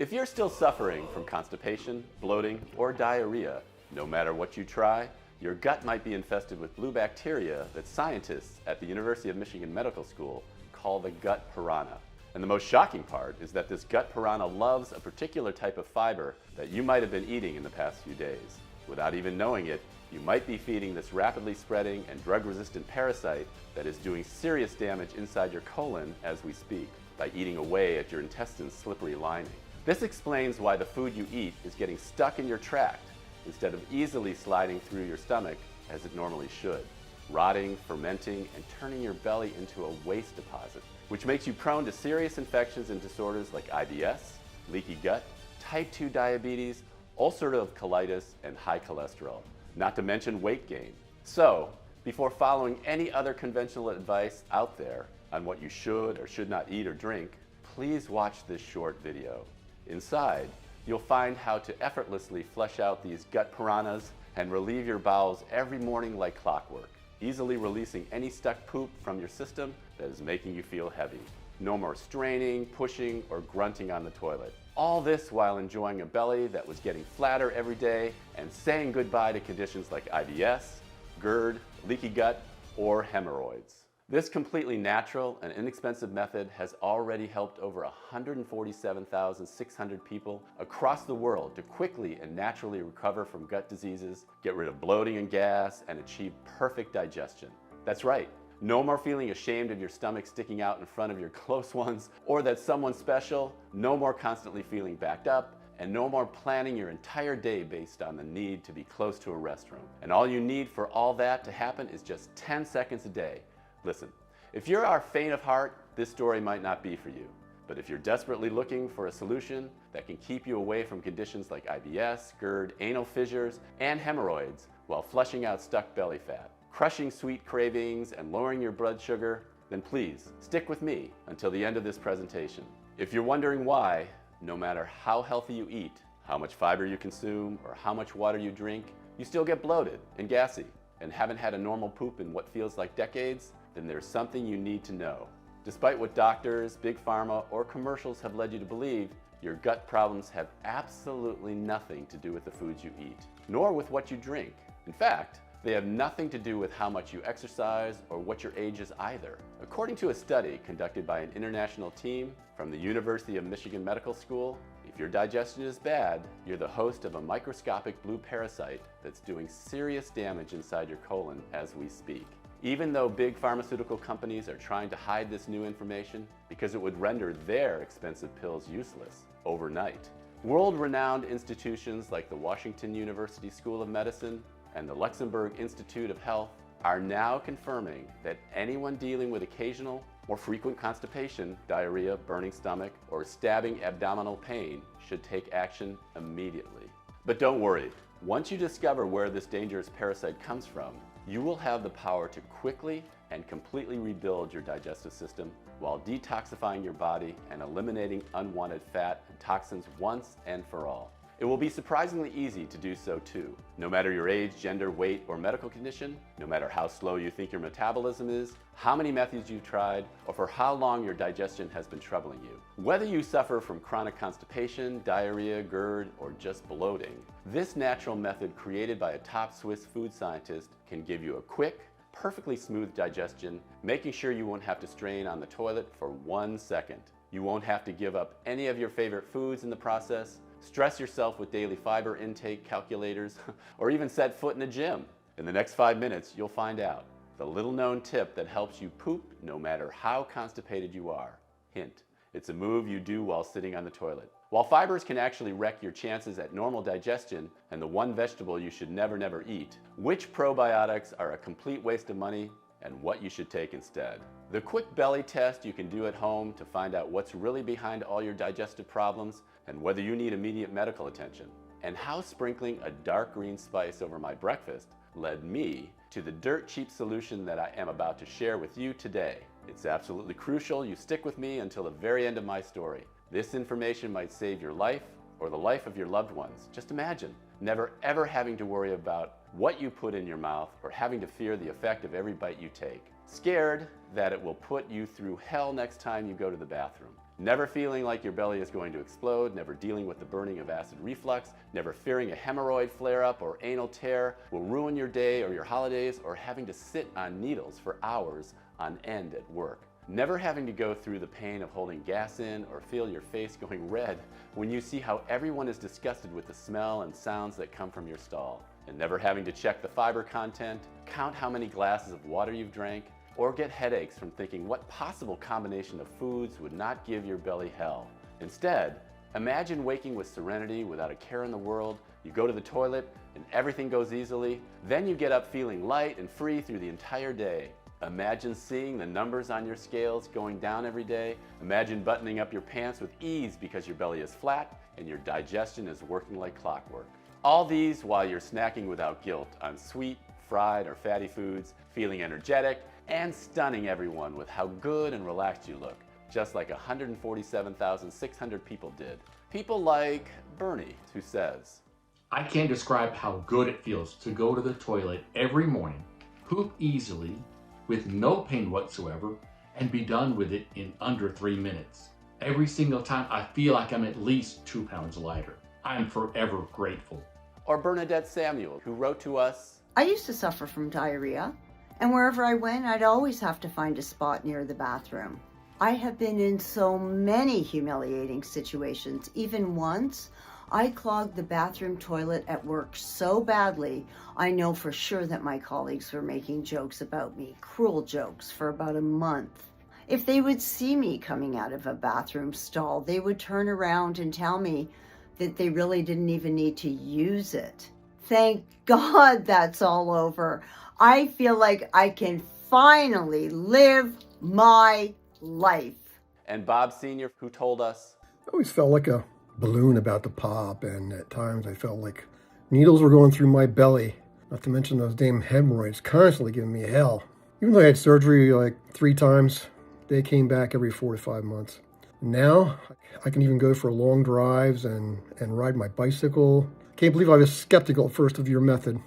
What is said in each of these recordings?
If you're still suffering from constipation, bloating, or diarrhea, no matter what you try, your gut might be infested with blue bacteria that scientists at the University of Michigan Medical School call the gut piranha. And the most shocking part is that this gut piranha loves a particular type of fiber that you might have been eating in the past few days. Without even knowing it, you might be feeding this rapidly spreading and drug-resistant parasite that is doing serious damage inside your colon as we speak by eating away at your intestine's slippery lining. This explains why the food you eat is getting stuck in your tract instead of easily sliding through your stomach as it normally should, rotting, fermenting, and turning your belly into a waste deposit, which makes you prone to serious infections and disorders like IBS, leaky gut, type 2 diabetes, ulcerative colitis, and high cholesterol, not to mention weight gain. So, before following any other conventional advice out there on what you should or should not eat or drink, please watch this short video. Inside, you'll find how to effortlessly flush out these gut piranhas and relieve your bowels every morning like clockwork, easily releasing any stuck poop from your system that is making you feel heavy. No more straining, pushing, or grunting on the toilet. All this while enjoying a belly that was getting flatter every day and saying goodbye to conditions like IBS, GERD, leaky gut, or hemorrhoids. This completely natural and inexpensive method has already helped over 147,600 people across the world to quickly and naturally recover from gut diseases, get rid of bloating and gas, and achieve perfect digestion. That's right. No more feeling ashamed of your stomach sticking out in front of your close ones or that someone's special, no more constantly feeling backed up, and no more planning your entire day based on the need to be close to a restroom. And all you need for all that to happen is just 10 seconds a day. Listen, if you're our faint of heart, this story might not be for you. But if you're desperately looking for a solution that can keep you away from conditions like IBS, GERD, anal fissures, and hemorrhoids while flushing out stuck belly fat, crushing sweet cravings, and lowering your blood sugar, then please stick with me until the end of this presentation. If you're wondering why, no matter how healthy you eat, how much fiber you consume, or how much water you drink, you still get bloated and gassy and haven't had a normal poop in what feels like decades, then there's something you need to know. Despite what doctors, big pharma, or commercials have led you to believe, your gut problems have absolutely nothing to do with the foods you eat, nor with what you drink. In fact, they have nothing to do with how much you exercise or what your age is either. According to a study conducted by an international team from the University of Michigan Medical School, if your digestion is bad, you're the host of a microscopic blue parasite that's doing serious damage inside your colon as we speak. Even though big pharmaceutical companies are trying to hide this new information because it would render their expensive pills useless overnight, world-renowned institutions like the Washington University School of Medicine and the Luxembourg Institute of Health are now confirming that anyone dealing with occasional or frequent constipation, diarrhea, burning stomach, or stabbing abdominal pain should take action immediately. But don't worry, once you discover where this dangerous parasite comes from, you will have the power to quickly and completely rebuild your digestive system while detoxifying your body and eliminating unwanted fat and toxins once and for all. It will be surprisingly easy to do so too. No matter your age, gender, weight, or medical condition, no matter how slow you think your metabolism is, how many methods you've tried, or for how long your digestion has been troubling you. Whether you suffer from chronic constipation, diarrhea, GERD, or just bloating, this natural method created by a top Swiss food scientist can give you a quick, perfectly smooth digestion, making sure you won't have to strain on the toilet for 1 second. You won't have to give up any of your favorite foods in the process, stress yourself with daily fiber intake calculators, or even set foot in a gym. In the next 5 minutes, you'll find out the little-known tip that helps you poop no matter how constipated you are. Hint, it's a move you do while sitting on the toilet. While fibers can actually wreck your chances at normal digestion and the one vegetable you should never eat, which probiotics are a complete waste of money and what you should take instead. The quick belly test you can do at home to find out what's really behind all your digestive problems and whether you need immediate medical attention, and how sprinkling a dark green spice over my breakfast led me to the dirt cheap solution that I am about to share with you today. It's absolutely crucial you stick with me until the very end of my story. This information might save your life or the life of your loved ones. Just imagine never ever having to worry about what you put in your mouth or having to fear the effect of every bite you take. Scared that it will put you through hell next time you go to the bathroom. Never feeling like your belly is going to explode, never dealing with the burning of acid reflux, never fearing a hemorrhoid flare-up or anal tear will ruin your day or your holidays, or having to sit on needles for hours on end at work. Never having to go through the pain of holding gas in or feel your face going red when you see how everyone is disgusted with the smell and sounds that come from your stall. And never having to check the fiber content, count how many glasses of water you've drank, or get headaches from thinking what possible combination of foods would not give your belly hell. Instead, imagine waking with serenity without a care in the world. You go to the toilet and everything goes easily. Then you get up feeling light and free through the entire day. Imagine seeing the numbers on your scales going down every day. Imagine buttoning up your pants with ease because your belly is flat and your digestion is working like clockwork. All these while you're snacking without guilt on sweet, fried, or fatty foods, feeling energetic, and stunning everyone with how good and relaxed you look, just like 147,600 people did. People like Bernie, who says, I can't describe how good it feels to go to the toilet every morning, poop easily, with no pain whatsoever, and be done with it in under 3 minutes. Every single time I feel like I'm at least 2 pounds lighter. I'm forever grateful. Or Bernadette Samuel, who wrote to us, I used to suffer from diarrhea, and wherever I went, I'd always have to find a spot near the bathroom. I have been in so many humiliating situations. Even once, I clogged the bathroom toilet at work so badly, I know for sure that my colleagues were making jokes about me, cruel jokes, for about a month. If they would see me coming out of a bathroom stall, they would turn around and tell me that they really didn't even need to use it. Thank God that's all over. I feel like I can finally live my life. And Bob Sr., who told us, I always felt like a balloon about to pop, and at times I felt like needles were going through my belly, not to mention those damn hemorrhoids constantly giving me hell. Even though I had surgery like 3 times, they came back every 4 to 5 months. Now I can even go for long drives and ride my bicycle. Can't believe I was skeptical at first of your method.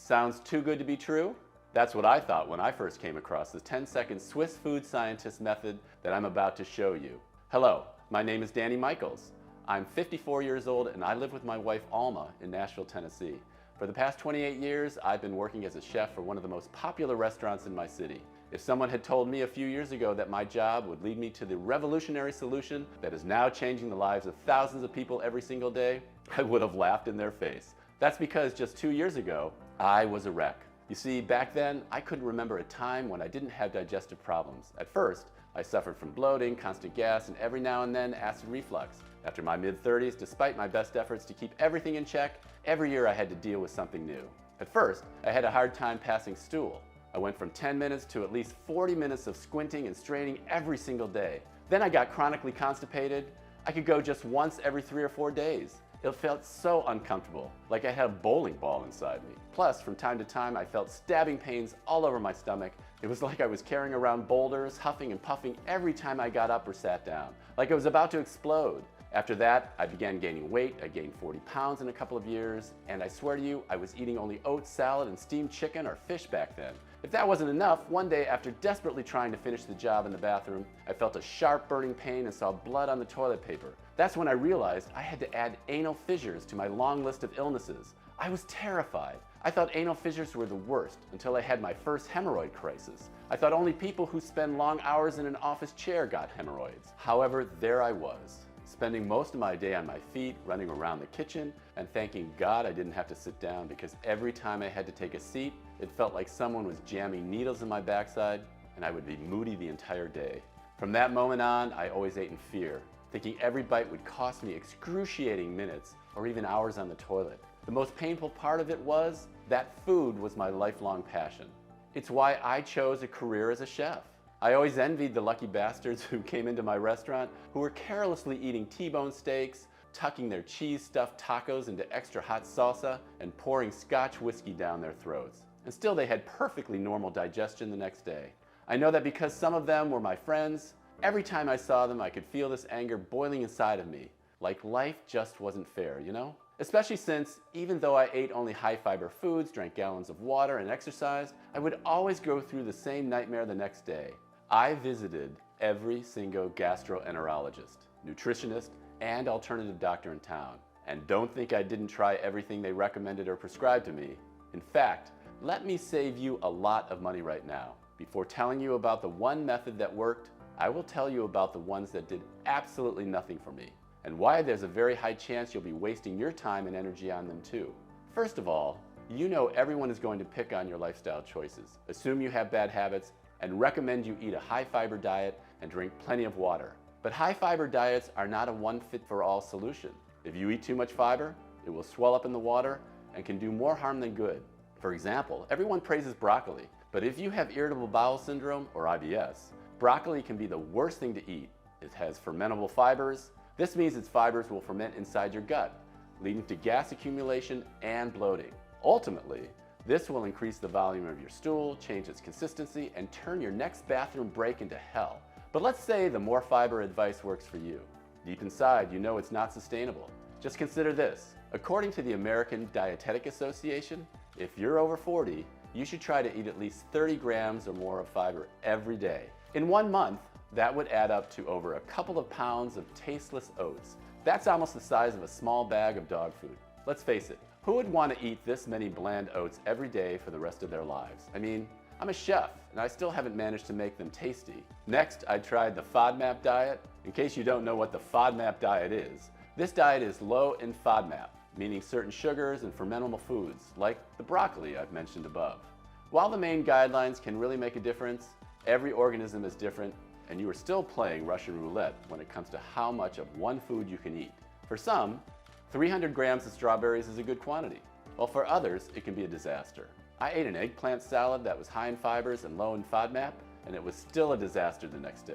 sounds too good to be true? That's what I thought when I first came across the 10-second Swiss food scientist method that I'm about to show you. Hello, my name is Danny Michaels. I'm 54 years old and I live with my wife Alma in Nashville, Tennessee. For the past 28 years, I've been working as a chef for one of the most popular restaurants in my city. If someone had told me a few years ago that my job would lead me to the revolutionary solution that is now changing the lives of thousands of people every single day, I would have laughed in their face. That's because just 2 years ago, I was a wreck. You see, back then, I couldn't remember a time when I didn't have digestive problems. At first, I suffered from bloating, constant gas, and every now and then acid reflux. After my mid-30s, despite my best efforts to keep everything in check, every year I had to deal with something new. At first, I had a hard time passing stool. I went from 10 minutes to at least 40 minutes of squinting and straining every single day. Then I got chronically constipated. I could go just once every 3 or 4 days. It felt so uncomfortable, like I had a bowling ball inside me. Plus, from time to time, I felt stabbing pains all over my stomach. It was like I was carrying around boulders, huffing and puffing every time I got up or sat down, like I was about to explode. After that, I began gaining weight. I gained 40 pounds in a couple of years, and I swear to you, I was eating only oat salad and steamed chicken or fish back then. If that wasn't enough, one day after desperately trying to finish the job in the bathroom, I felt a sharp burning pain and saw blood on the toilet paper. That's when I realized I had to add anal fissures to my long list of illnesses. I was terrified. I thought anal fissures were the worst until I had my first hemorrhoid crisis. I thought only people who spend long hours in an office chair got hemorrhoids. However, there I was, spending most of my day on my feet, running around the kitchen, and thanking God I didn't have to sit down, because every time I had to take a seat, it felt like someone was jamming needles in my backside, and I would be moody the entire day. From that moment on, I always ate in fear, thinking every bite would cost me excruciating minutes or even hours on the toilet. The most painful part of it was that food was my lifelong passion. It's why I chose a career as a chef. I always envied the lucky bastards who came into my restaurant who were carelessly eating T-bone steaks, tucking their cheese-stuffed tacos into extra hot salsa, and pouring Scotch whiskey down their throats. And still they had perfectly normal digestion the next day. I know that because some of them were my friends, every time I saw them I could feel this anger boiling inside of me, like life just wasn't fair, you know? Especially since, even though I ate only high-fiber foods, drank gallons of water, and exercised, I would always go through the same nightmare the next day. I visited every single gastroenterologist, nutritionist, and alternative doctor in town. And don't think I didn't try everything they recommended or prescribed to me. In fact, let me save you a lot of money right now. Before telling you about the one method that worked, I will tell you about the ones that did absolutely nothing for me, and why there's a very high chance you'll be wasting your time and energy on them too. First of all, you know everyone is going to pick on your lifestyle choices, assume you have bad habits, and recommend you eat a high-fiber diet and drink plenty of water. But high-fiber diets are not a one-fit-for-all solution. If you eat too much fiber, it will swell up in the water and can do more harm than good. For example, everyone praises broccoli, but if you have irritable bowel syndrome or IBS, broccoli can be the worst thing to eat. It has fermentable fibers. This means its fibers will ferment inside your gut, leading to gas accumulation and bloating. Ultimately, this will increase the volume of your stool, change its consistency, and turn your next bathroom break into hell. But let's say the more fiber advice works for you. Deep inside, you know it's not sustainable. Just consider this. According to the American Dietetic Association, if you're over 40, you should try to eat at least 30 grams or more of fiber every day. In 1 month, that would add up to over a couple of pounds of tasteless oats. That's almost the size of a small bag of dog food. Let's face it, who would want to eat this many bland oats every day for the rest of their lives? I mean, I'm a chef, and I still haven't managed to make them tasty. Next, I tried the FODMAP diet. In case you don't know what the FODMAP diet is, this diet is low in FODMAP, meaning certain sugars and fermentable foods, like the broccoli I've mentioned above. While the main guidelines can really make a difference, every organism is different, and you are still playing Russian roulette when it comes to how much of one food you can eat. For some, 300 grams of strawberries is a good quantity, while for others, it can be a disaster. I ate an eggplant salad that was high in fibers and low in FODMAP, and it was still a disaster the next day.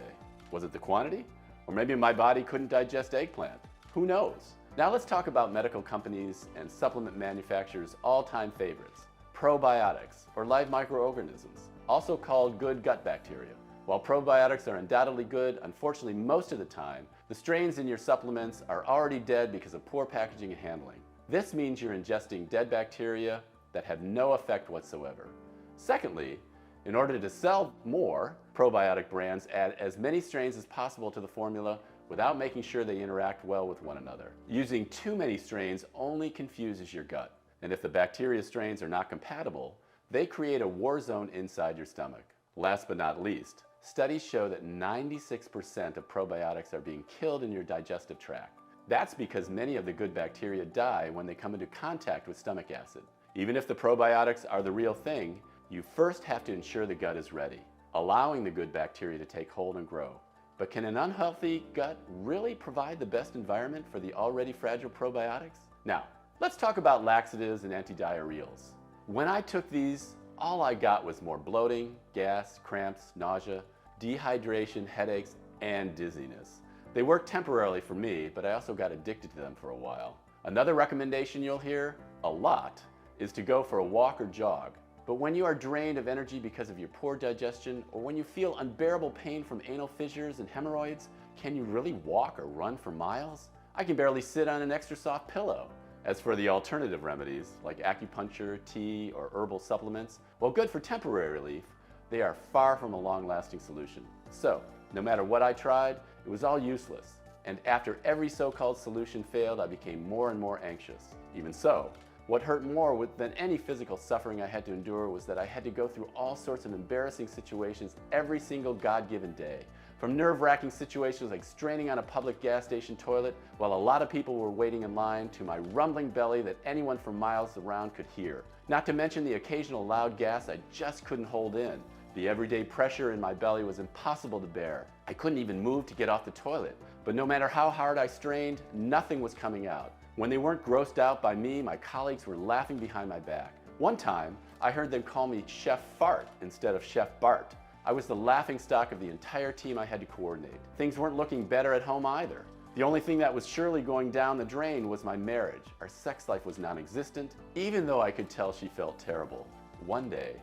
Was it the quantity? Or maybe my body couldn't digest eggplant? Who knows? Now let's talk about medical companies and supplement manufacturers' all-time favorites, probiotics, or live microorganisms, also called good gut bacteria. While probiotics are undoubtedly good, unfortunately most of the time, the strains in your supplements are already dead because of poor packaging and handling. This means you're ingesting dead bacteria that have no effect whatsoever. Secondly, in order to sell more, probiotic brands add as many strains as possible to the formula without making sure they interact well with one another. Using too many strains only confuses your gut, and if the bacteria strains are not compatible, they create a war zone inside your stomach. Last but not least, studies show that 96% of probiotics are being killed in your digestive tract. That's because many of the good bacteria die when they come into contact with stomach acid. Even if the probiotics are the real thing, you first have to ensure the gut is ready, allowing the good bacteria to take hold and grow. But can an unhealthy gut really provide the best environment for the already fragile probiotics? Now, let's talk about laxatives and antidiarrheals. When I took these, all I got was more bloating, gas, cramps, nausea, dehydration, headaches, and dizziness. They worked temporarily for me, but I also got addicted to them for a while. Another recommendation you'll hear a lot is to go for a walk or jog. But when you are drained of energy because of your poor digestion, or when you feel unbearable pain from anal fissures and hemorrhoids, can you really walk or run for miles? I can barely sit on an extra soft pillow. As for the alternative remedies, like acupuncture, tea, or herbal supplements, while good for temporary relief, they are far from a long-lasting solution. So, no matter what I tried, it was all useless. And after every so-called solution failed, I became more and more anxious. Even so, what hurt more than any physical suffering I had to endure was that I had to go through all sorts of embarrassing situations every single God-given day. From nerve-wracking situations like straining on a public gas station toilet while a lot of people were waiting in line, to my rumbling belly that anyone from miles around could hear. Not to mention the occasional loud gas I just couldn't hold in. The everyday pressure in my belly was impossible to bear. I couldn't even move to get off the toilet, but no matter how hard I strained, nothing was coming out. When they weren't grossed out by me, my colleagues were laughing behind my back. One time, I heard them call me Chef Fart instead of Chef Bart. I was the laughingstock of the entire team I had to coordinate. Things weren't looking better at home either. The only thing that was surely going down the drain was my marriage. Our sex life was non-existent, even though I could tell she felt terrible. One day,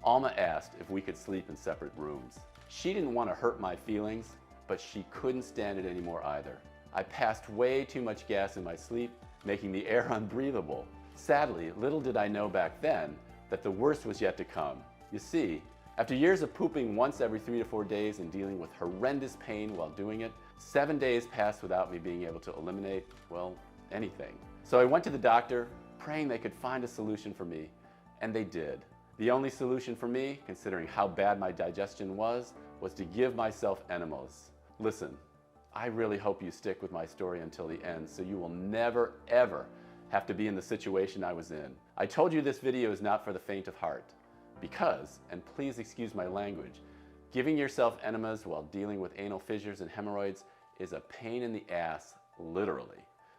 Alma asked if we could sleep in separate rooms. She didn't want to hurt my feelings, but she couldn't stand it anymore either. I passed way too much gas in my sleep, making the air unbreathable. Sadly, little did I know back then that the worst was yet to come. You see, After years of pooping once every 3 to 4 days and dealing with horrendous pain while doing it, 7 days passed without me being able to eliminate, well, anything. So I went to the doctor, praying they could find a solution for me, and they did. The only solution for me, considering how bad my digestion was to give myself enemas. Listen, I really hope you stick with my story until the end so you will never, ever have to be in the situation I was in. I told you this video is not for the faint of heart because, and please excuse my language, giving yourself enemas while dealing with anal fissures and hemorrhoids is a pain in the ass, literally.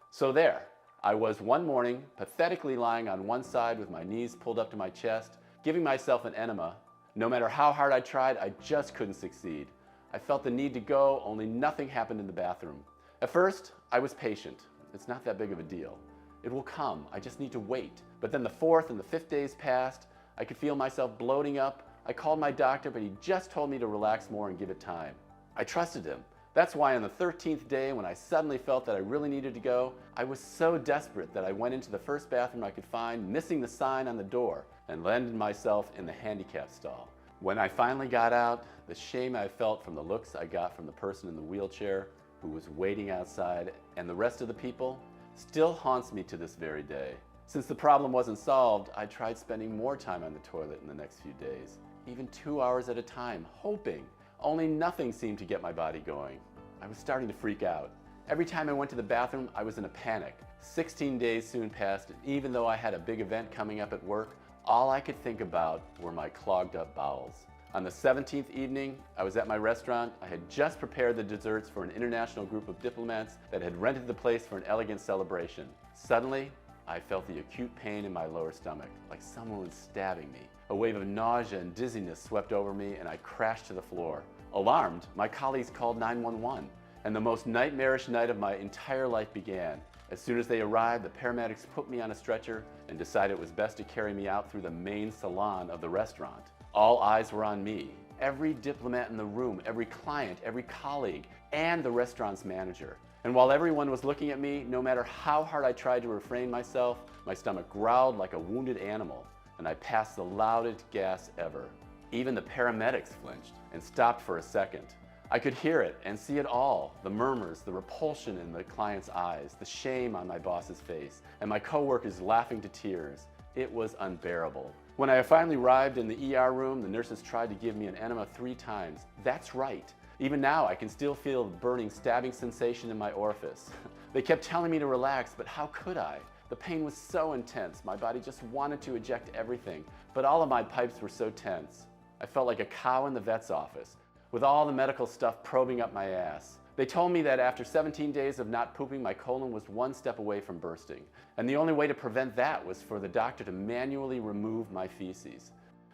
So there, I was one morning pathetically lying on one side with my knees pulled up to my chest, giving myself an enema. No matter how hard I tried, I just couldn't succeed. I felt the need to go, only nothing happened in the bathroom. At first, I was patient. It's not that big of a deal. It will come, I just need to wait. But then the 4th and the 5th days passed. I could feel myself bloating up. I called my doctor, but he just told me to relax more and give it time. I trusted him. That's why on the 13th day, when I suddenly felt that I really needed to go, I was so desperate that I went into the first bathroom I could find, missing the sign on the door, and landed myself in the handicap stall. When I finally got out, the shame I felt from the looks I got from the person in the wheelchair who was waiting outside and the rest of the people still haunts me to this very day. Since the problem wasn't solved, I tried spending more time on the toilet in the next few days, even 2 hours at a time, hoping. Only nothing seemed to get my body going. I was starting to freak out. Every time I went to the bathroom, I was in a panic. 16 days soon passed, and even though I had a big event coming up at work, all I could think about were my clogged up bowels. On the 17th evening, I was at my restaurant. I had just prepared the desserts for an international group of diplomats that had rented the place for an elegant celebration. Suddenly, I felt the acute pain in my lower stomach, like someone was stabbing me. A wave of nausea and dizziness swept over me, and I crashed to the floor. Alarmed, my colleagues called 911, and the most nightmarish night of my entire life began. As soon as they arrived, the paramedics put me on a stretcher and decided it was best to carry me out through the main salon of the restaurant. All eyes were on me. Every diplomat in the room, every client, every colleague, and the restaurant's manager. And while everyone was looking at me, no matter how hard I tried to refrain myself, my stomach growled like a wounded animal, and I passed the loudest gas ever. Even the paramedics flinched and stopped for a second. I could hear it and see it all, the murmurs, the repulsion in the client's eyes, the shame on my boss's face, and my coworkers laughing to tears. It was unbearable. When I finally arrived in the ER room, the nurses tried to give me an enema 3 times. That's right. Even now, I can still feel the burning, stabbing sensation in my orifice. They kept telling me to relax, but how could I? The pain was so intense. My body just wanted to eject everything, but all of my pipes were so tense. I felt like a cow in the vet's office, with all the medical stuff probing up my ass. They told me that after 17 days of not pooping, my colon was 1 step away from bursting. And the only way to prevent that was for the doctor to manually remove my feces.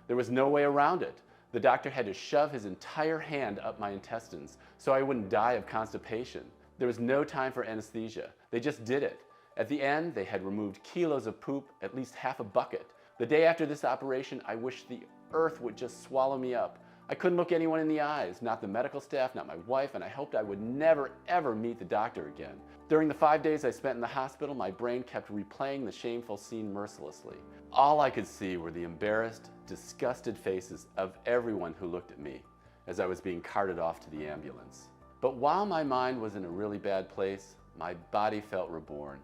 There was no way around it. The doctor had to shove his entire hand up my intestines so I wouldn't die of constipation. There was no time for anesthesia. They just did it. At the end, they had removed kilos of poop, at least half a bucket. The day after this operation, I wished the earth would just swallow me up. I couldn't look anyone in the eyes, not the medical staff, not my wife, and I hoped I would never, ever meet the doctor again. During the 5 days I spent in the hospital, my brain kept replaying the shameful scene mercilessly. All I could see were the embarrassed, disgusted faces of everyone who looked at me as I was being carted off to the ambulance. But while my mind was in a really bad place, my body felt reborn.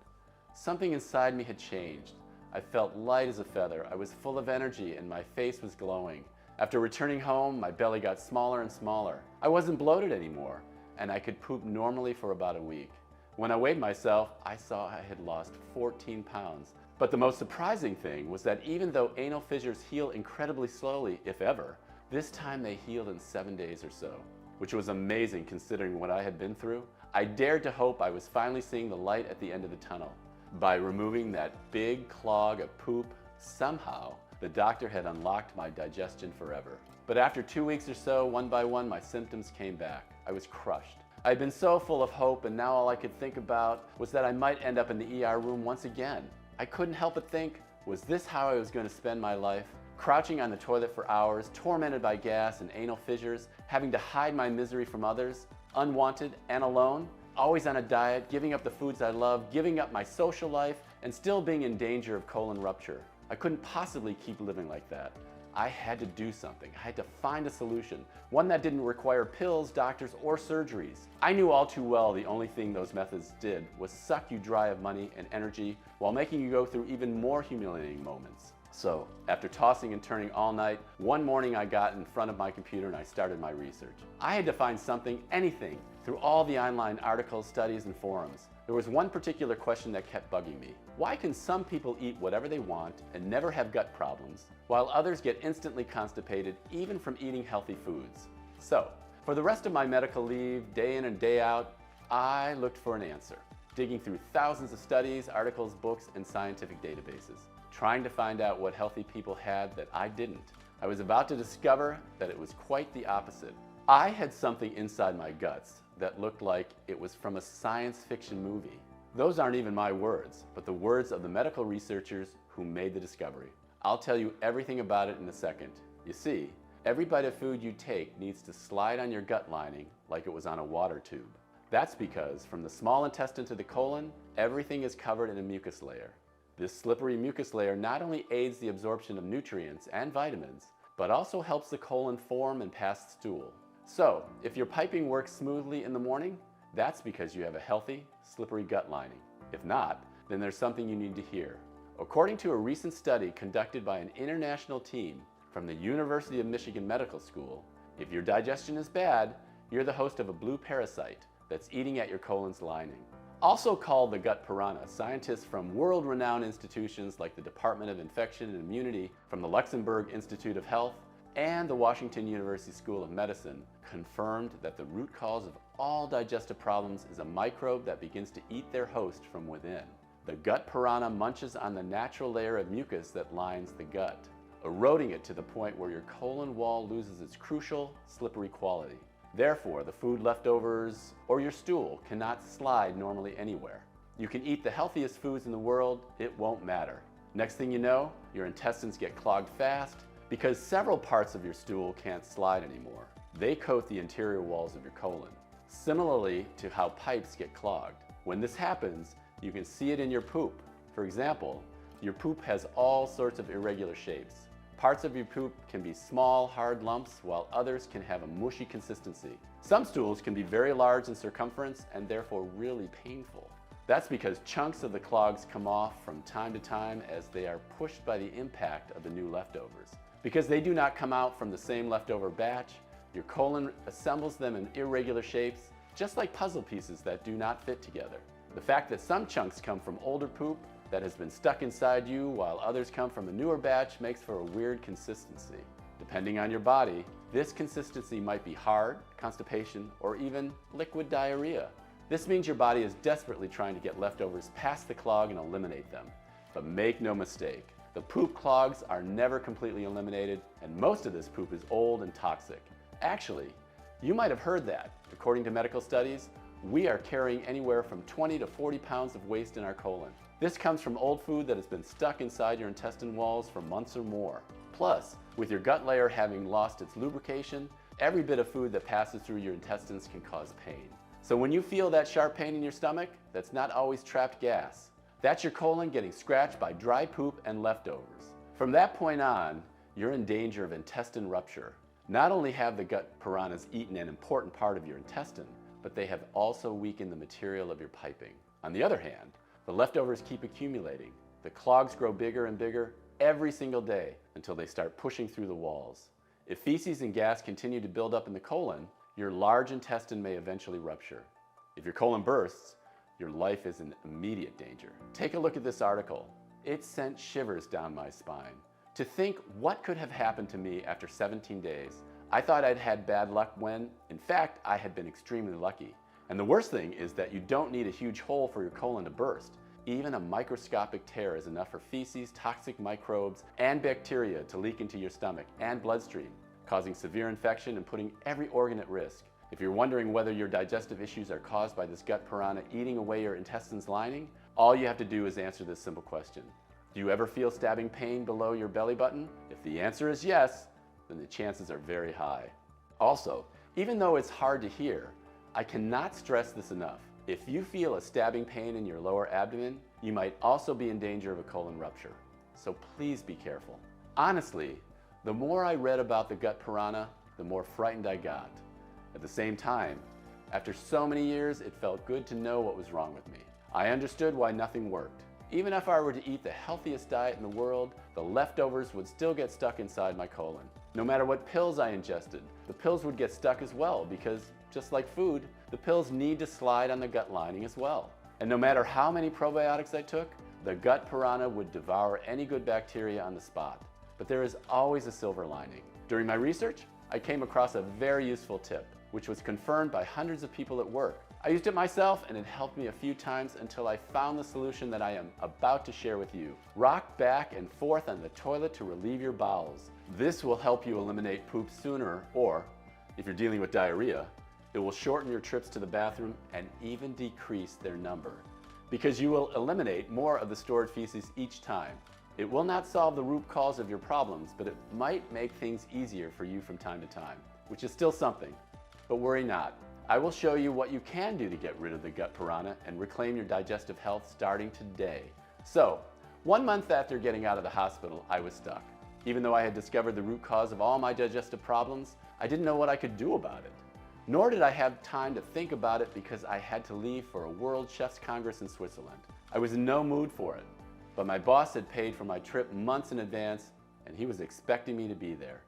Something inside me had changed. I felt light as a feather. I was full of energy and my face was glowing. After returning home, my belly got smaller and smaller. I wasn't bloated anymore, and I could poop normally for about a week. When I weighed myself, I saw I had lost 14 pounds. But the most surprising thing was that even though anal fissures heal incredibly slowly, if ever, this time they healed in 7 days or so, which was amazing considering what I had been through. I dared to hope I was finally seeing the light at the end of the tunnel. By removing that big clog of poop, somehow, the doctor had unlocked my digestion forever. But after 2 weeks or so, one by one, my symptoms came back. I was crushed. I had been so full of hope, and now all I could think about was that I might end up in the ER room once again. I couldn't help but think, was this how I was going to spend my life? Crouching on the toilet for hours, tormented by gas and anal fissures, having to hide my misery from others, unwanted and alone, always on a diet, giving up the foods I love, giving up my social life, and still being in danger of colon rupture. I couldn't possibly keep living like that. I had to do something. I had to find a solution, one that didn't require pills, doctors, or surgeries. I knew all too well the only thing those methods did was suck you dry of money and energy while making you go through even more humiliating moments. So, after tossing and turning all night, one morning I got in front of my computer and I started my research. I had to find something, anything, through all the online articles, studies, and forums. There was one particular question that kept bugging me. Why can some people eat whatever they want and never have gut problems, while others get instantly constipated even from eating healthy foods? So, for the rest of my medical leave, day in and day out, I looked for an answer, digging through thousands of studies, articles, books, and scientific databases, trying to find out what healthy people had that I didn't. I was about to discover that it was quite the opposite. I had something inside my guts that looked like it was from a science fiction movie. Those aren't even my words, but the words of the medical researchers who made the discovery. I'll tell you everything about it in a second. You see, every bite of food you take needs to slide on your gut lining like it was on a water tube. That's because from the small intestine to the colon, everything is covered in a mucus layer. This slippery mucus layer not only aids the absorption of nutrients and vitamins, but also helps the colon form and pass stool. So, if your piping works smoothly in the morning, that's because you have a healthy, slippery gut lining. If not, then there's something you need to hear. According to a recent study conducted by an international team from the University of Michigan Medical School, if your digestion is bad, you're the host of a blue parasite that's eating at your colon's lining. Also called the gut piranha, scientists from world-renowned institutions like the Department of Infection and Immunity from the Luxembourg Institute of Health and the Washington University School of Medicine confirmed that the root cause of all digestive problems is a microbe that begins to eat their host from within. The gut piranha munches on the natural layer of mucus that lines the gut, eroding it to the point where your colon wall loses its crucial, slippery quality. Therefore, the food leftovers or your stool cannot slide normally anywhere. You can eat the healthiest foods in the world, it won't matter. Next thing you know, your intestines get clogged fast because several parts of your stool can't slide anymore. They coat the interior walls of your colon, similarly to how pipes get clogged. When this happens, you can see it in your poop. For example, your poop has all sorts of irregular shapes. Parts of your poop can be small, hard lumps, while others can have a mushy consistency. Some stools can be very large in circumference and therefore really painful. That's because chunks of the clogs come off from time to time as they are pushed by the impact of the new leftovers. Because they do not come out from the same leftover batch, your colon assembles them in irregular shapes, just like puzzle pieces that do not fit together. The fact that some chunks come from older poop that has been stuck inside you while others come from a newer batch makes for a weird consistency. Depending on your body, this consistency might be hard, constipation, or even liquid diarrhea. This means your body is desperately trying to get leftovers past the clog and eliminate them. But make no mistake, the poop clogs are never completely eliminated, and most of this poop is old and toxic. Actually, you might have heard that. According to medical studies, we are carrying anywhere from 20 to 40 pounds of waste in our colon. This comes from old food that has been stuck inside your intestine walls for months or more. Plus, with your gut layer having lost its lubrication, every bit of food that passes through your intestines can cause pain. So when you feel that sharp pain in your stomach, that's not always trapped gas. That's your colon getting scratched by dry poop and leftovers. From that point on, you're in danger of intestine rupture. Not only have the gut piranhas eaten an important part of your intestine, but they have also weakened the material of your piping. On the other hand, the leftovers keep accumulating. The clogs grow bigger and bigger every single day until they start pushing through the walls. If feces and gas continue to build up in the colon, your large intestine may eventually rupture. If your colon bursts, your life is in immediate danger. Take a look at this article. It sent shivers down my spine. To think what could have happened to me after 17 days. I thought I'd had bad luck when, in fact, I had been extremely lucky. And the worst thing is that you don't need a huge hole for your colon to burst. Even a microscopic tear is enough for feces, toxic microbes, and bacteria to leak into your stomach and bloodstream, causing severe infection and putting every organ at risk. If you're wondering whether your digestive issues are caused by this gut piranha eating away your intestines lining, all you have to do is answer this simple question. Do you ever feel stabbing pain below your belly button? If the answer is yes, then the chances are very high. Also, even though it's hard to hear, I cannot stress this enough. If you feel a stabbing pain in your lower abdomen, you might also be in danger of a colon rupture. So please be careful. Honestly, The more I read about the gut piranha, the more frightened I got. At the same time, after so many years, it felt good to know what was wrong with me. I understood why nothing worked. Even if I were to eat the healthiest diet in the world, the leftovers would still get stuck inside my colon. No matter what pills I ingested, the pills would get stuck as well because, just like food, the pills need to slide on the gut lining as well. And no matter how many probiotics I took, the gut piranha would devour any good bacteria on the spot. But there is always a silver lining. During my research, I came across a very useful tip, which was confirmed by hundreds of people at work. I used it myself and it helped me a few times until I found the solution that I am about to share with you. Rock back and forth on the toilet to relieve your bowels. This will help you eliminate poop sooner, or if you're dealing with diarrhea, it will shorten your trips to the bathroom and even decrease their number, because you will eliminate more of the stored feces each time. It will not solve the root cause of your problems, but it might make things easier for you from time to time, which is still something. But worry not. I will show you what you can do to get rid of the gut piranha and reclaim your digestive health starting today. So, 1 month after getting out of the hospital, I was stuck. Even though I had discovered the root cause of all my digestive problems, I didn't know what I could do about it. Nor did I have time to think about it because I had to leave for a World Chefs Congress in Switzerland. I was in no mood for it, but my boss had paid for my trip months in advance and he was expecting me to be there.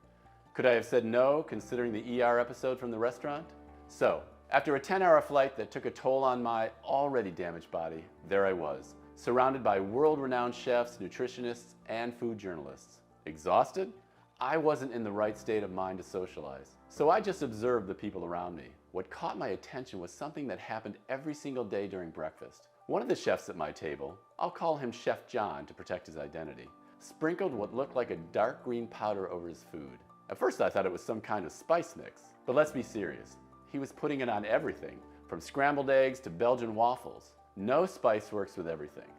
Could I have said no, considering the ER episode from the restaurant? So, after a 10-hour flight that took a toll on my already damaged body, there I was, surrounded by world-renowned chefs, nutritionists, and food journalists. Exhausted? I wasn't in the right state of mind to socialize, so I just observed the people around me. What caught my attention was something that happened every single day during breakfast. One of the chefs at my table, I'll call him Chef John to protect his identity, sprinkled what looked like a dark green powder over his food. At first I thought it was some kind of spice mix, but let's be serious. He was putting it on everything, from scrambled eggs to Belgian waffles. No spice works with everything,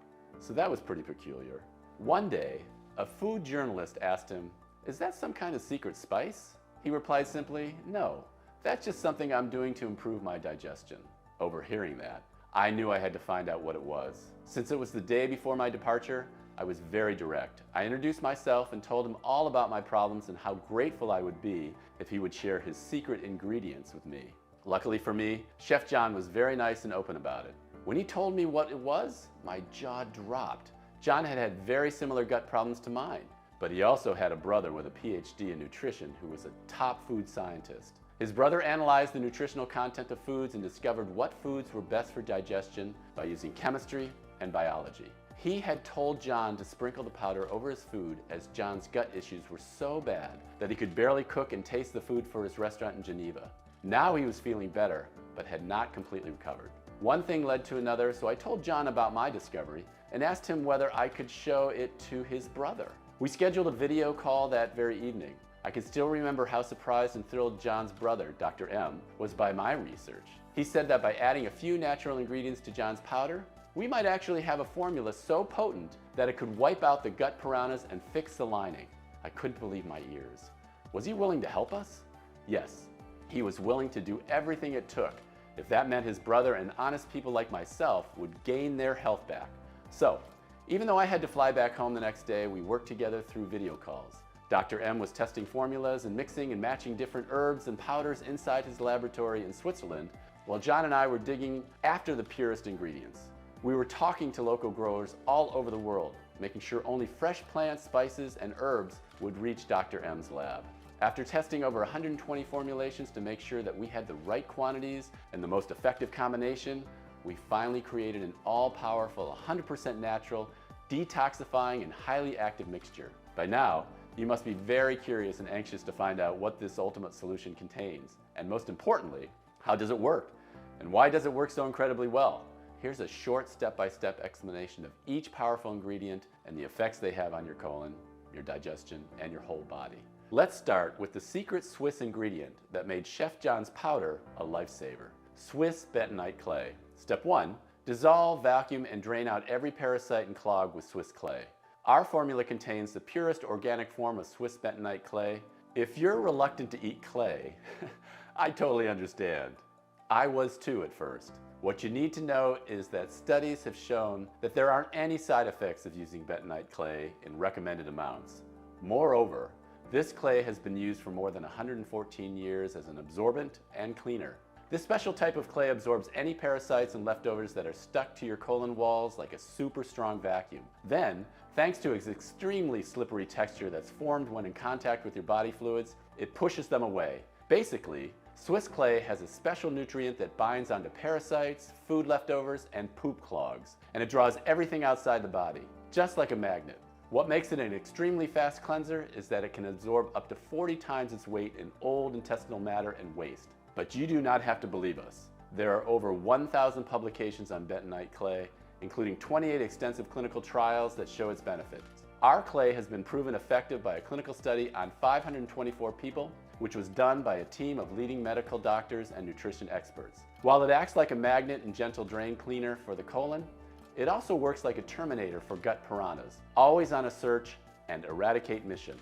so that was pretty peculiar. One day, a food journalist asked him, "Is that some kind of secret spice?" He replied simply, "No, that's just something I'm doing to improve my digestion." Overhearing that, I knew I had to find out what it was. Since it was the day before my departure, I was very direct. I introduced myself and told him all about my problems and how grateful I would be if he would share his secret ingredients with me. Luckily for me, Chef John was very nice and open about it. When he told me what it was, my jaw dropped. John had had very similar gut problems to mine, but he also had a brother with a PhD in nutrition who was a top food scientist. His brother analyzed the nutritional content of foods and discovered what foods were best for digestion by using chemistry and biology. He had told John to sprinkle the powder over his food as John's gut issues were so bad that he could barely cook and taste the food for his restaurant in Geneva. Now he was feeling better, but had not completely recovered. One thing led to another, so I told John about my discovery and asked him whether I could show it to his brother. We scheduled a video call that very evening. I can still remember how surprised and thrilled John's brother, Dr. M, was by my research. He said that by adding a few natural ingredients to John's powder, we might actually have a formula so potent that it could wipe out the gut piranhas and fix the lining. I couldn't believe my ears. Was he willing to help us? Yes, he was willing to do everything it took if that meant his brother and honest people like myself would gain their health back. So, even though I had to fly back home the next day, we worked together through video calls. Dr. M was testing formulas and mixing and matching different herbs and powders inside his laboratory in Switzerland, while John and I were digging after the purest ingredients. We were talking to local growers all over the world, making sure only fresh plants, spices, and herbs would reach Dr. M's lab. After testing over 120 formulations to make sure that we had the right quantities and the most effective combination, we finally created an all-powerful, 100% natural, detoxifying, and highly active mixture. By now, you must be very curious and anxious to find out what this ultimate solution contains, and most importantly, how does it work? And why does it work so incredibly well? Here's a short step-by-step explanation of each powerful ingredient and the effects they have on your colon, your digestion, and your whole body. Let's start with the secret Swiss ingredient that made Chef John's powder a lifesaver: Swiss bentonite clay. Step 1, dissolve, vacuum, and drain out every parasite and clog with Swiss clay. Our formula contains the purest organic form of Swiss bentonite clay. If you're reluctant to eat clay, I totally understand. I was too at first. What you need to know is that studies have shown that there aren't any side effects of using bentonite clay in recommended amounts. Moreover, This clay has been used for more than 114 years as an absorbent and cleaner. This special type of clay absorbs any parasites and leftovers that are stuck to your colon walls like a super strong vacuum. Then, thanks to its extremely slippery texture that's formed when in contact with your body fluids, it pushes them away. Basically, Swiss clay has a special nutrient that binds onto parasites, food leftovers, and poop clogs, and it draws everything outside the body, just like a magnet. What makes it an extremely fast cleanser is that it can absorb up to 40 times its weight in old intestinal matter and waste. But you do not have to believe us. There are over 1,000 publications on bentonite clay, including 28 extensive clinical trials that show its benefits. Our clay has been proven effective by a clinical study on 524 people, which was done by a team of leading medical doctors and nutrition experts. While it acts like a magnet and gentle drain cleaner for the colon, it also works like a terminator for gut piranhas, always on a search and eradicate mission.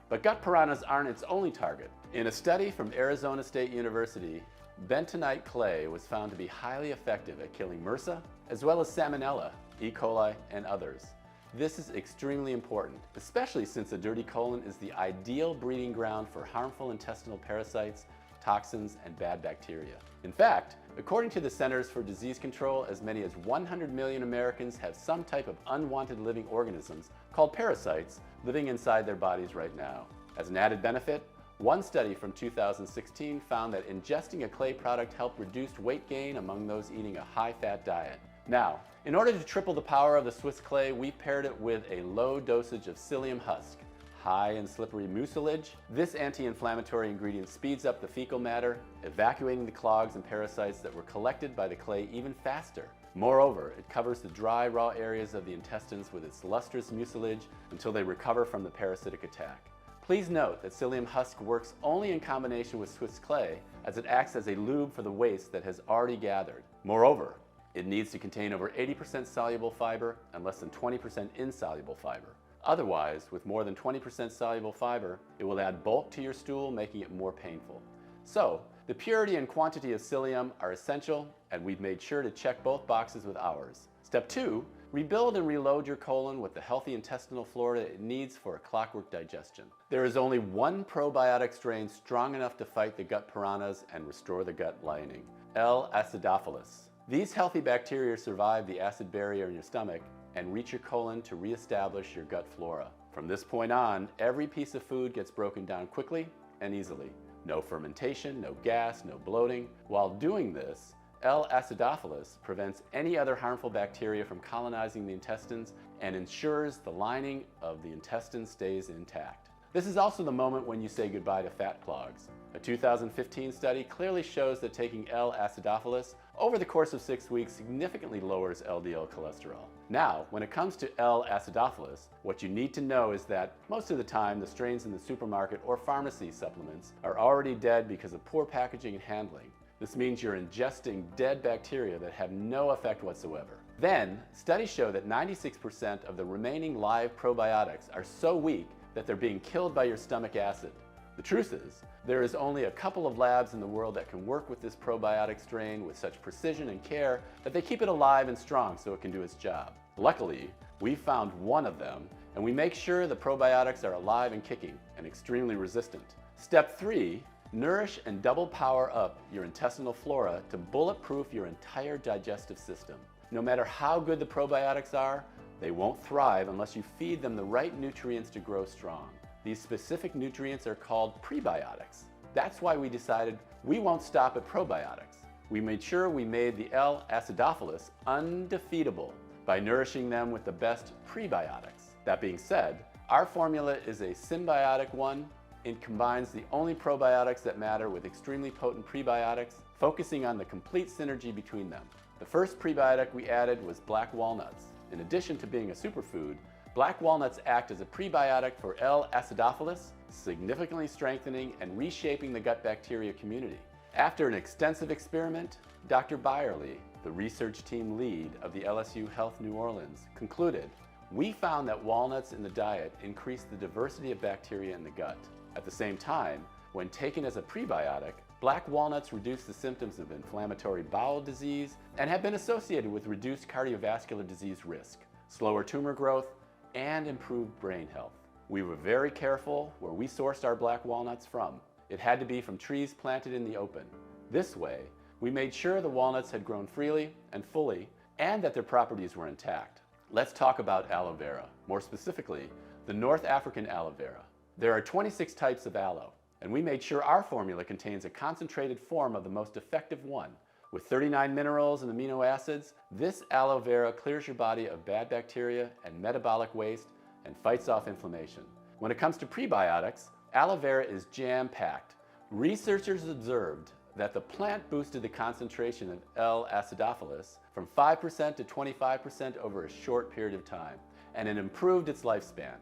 But gut piranhas aren't its only target. In a study from Arizona State University, bentonite clay was found to be highly effective at killing MRSA, as well as Salmonella, E. coli, and others. This is extremely important, especially since a dirty colon is the ideal breeding ground for harmful intestinal parasites, toxins, and bad bacteria. In fact, according to the Centers for Disease Control, as many as 100 million Americans have some type of unwanted living organisms called parasites living inside their bodies right now. As an added benefit, one study from 2016 found that ingesting a clay product helped reduce weight gain among those eating a high-fat diet. Now, in order to triple the power of the Swiss clay, we paired it with a low dosage of psyllium husk, high in slippery mucilage. This anti-inflammatory ingredient speeds up the fecal matter, evacuating the clogs and parasites that were collected by the clay even faster. Moreover, it covers the dry, raw areas of the intestines with its lustrous mucilage until they recover from the parasitic attack. Please note that psyllium husk works only in combination with Swiss clay, as it acts as a lube for the waste that has already gathered. Moreover, it needs to contain over 80% soluble fiber and less than 20% insoluble fiber. Otherwise, with more than 20% soluble fiber, it will add bulk to your stool, making it more painful. So, the purity and quantity of psyllium are essential, and we've made sure to check both boxes with ours. Step 2, rebuild and reload your colon with the healthy intestinal flora it needs for a clockwork digestion. There is only one probiotic strain strong enough to fight the gut piranhas and restore the gut lining, L. acidophilus. These healthy bacteria survive the acid barrier in your stomach and reach your colon to reestablish your gut flora. From this point on, every piece of food gets broken down quickly and easily. No fermentation, no gas, no bloating. While doing this, L. acidophilus prevents any other harmful bacteria from colonizing the intestines and ensures the lining of the intestine stays intact. This is also the moment when you say goodbye to fat clogs. A 2015 study clearly shows that taking L. acidophilus over the course of 6 weeks significantly lowers LDL cholesterol. Now, when it comes to L. acidophilus, what you need to know is that most of the time the strains in the supermarket or pharmacy supplements are already dead because of poor packaging and handling. This means you're ingesting dead bacteria that have no effect whatsoever. Then, studies show that 96% of the remaining live probiotics are so weak that they're being killed by your stomach acid. The truth is, there is only a couple of labs in the world that can work with this probiotic strain with such precision and care that they keep it alive and strong so it can do its job. Luckily, we found one of them, and we make sure the probiotics are alive and kicking and extremely resistant. Step 3, nourish and double power up your intestinal flora to bulletproof your entire digestive system. No matter how good the probiotics are, they won't thrive unless you feed them the right nutrients to grow strong. These specific nutrients are called prebiotics. That's why we decided we won't stop at probiotics. We made sure we made the L. acidophilus undefeatable by nourishing them with the best prebiotics. That being said, our formula is a symbiotic one. It combines the only probiotics that matter with extremely potent prebiotics, focusing on the complete synergy between them. The first prebiotic we added was black walnuts. In addition to being a superfood, black walnuts act as a prebiotic for L. acidophilus, significantly strengthening and reshaping the gut bacteria community. After an extensive experiment, Dr. Byerly, the research team lead of the LSU Health New Orleans, concluded, "We found that walnuts in the diet increase the diversity of bacteria in the gut. At the same time, when taken as a prebiotic, black walnuts reduce the symptoms of inflammatory bowel disease and have been associated with reduced cardiovascular disease risk, slower tumor growth, and improved brain health." We were very careful where we sourced our black walnuts from. It had to be from trees planted in the open. This way, we made sure the walnuts had grown freely and fully, and that their properties were intact. Let's talk about aloe vera, more specifically, the North African aloe vera. There are 26 types of aloe, and we made sure our formula contains a concentrated form of the most effective one. With 39 minerals and amino acids, this aloe vera clears your body of bad bacteria and metabolic waste and fights off inflammation. When it comes to prebiotics, aloe vera is jam-packed. Researchers observed that the plant boosted the concentration of Acidophilus from 5% to 25% over a short period of time, and it improved its lifespan.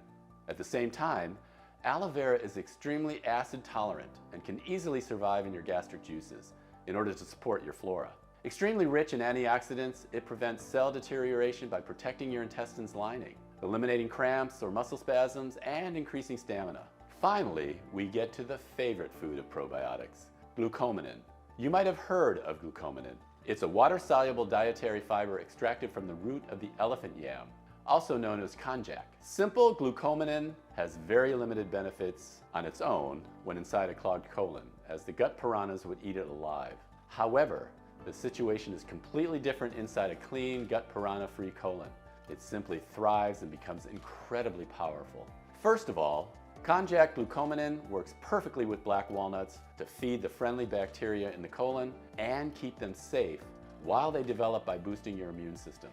At the same time, aloe vera is extremely acid tolerant and can easily survive in your gastric juices in order to support your flora. Extremely rich in antioxidants, it prevents cell deterioration by protecting your intestines lining, eliminating cramps or muscle spasms, and increasing stamina. Finally, we get to the favorite food of probiotics, glucomannan. You might have heard of glucomannan. It's a water-soluble dietary fiber extracted from the root of the elephant yam, also known as konjac. Simple glucomannan has very limited benefits on its own when inside a clogged colon, as the gut piranhas would eat it alive. However, the situation is completely different inside a clean, gut piranha-free colon. It simply thrives and becomes incredibly powerful. First of all, Konjac Glucomannan works perfectly with black walnuts to feed the friendly bacteria in the colon and keep them safe while they develop by boosting your immune system.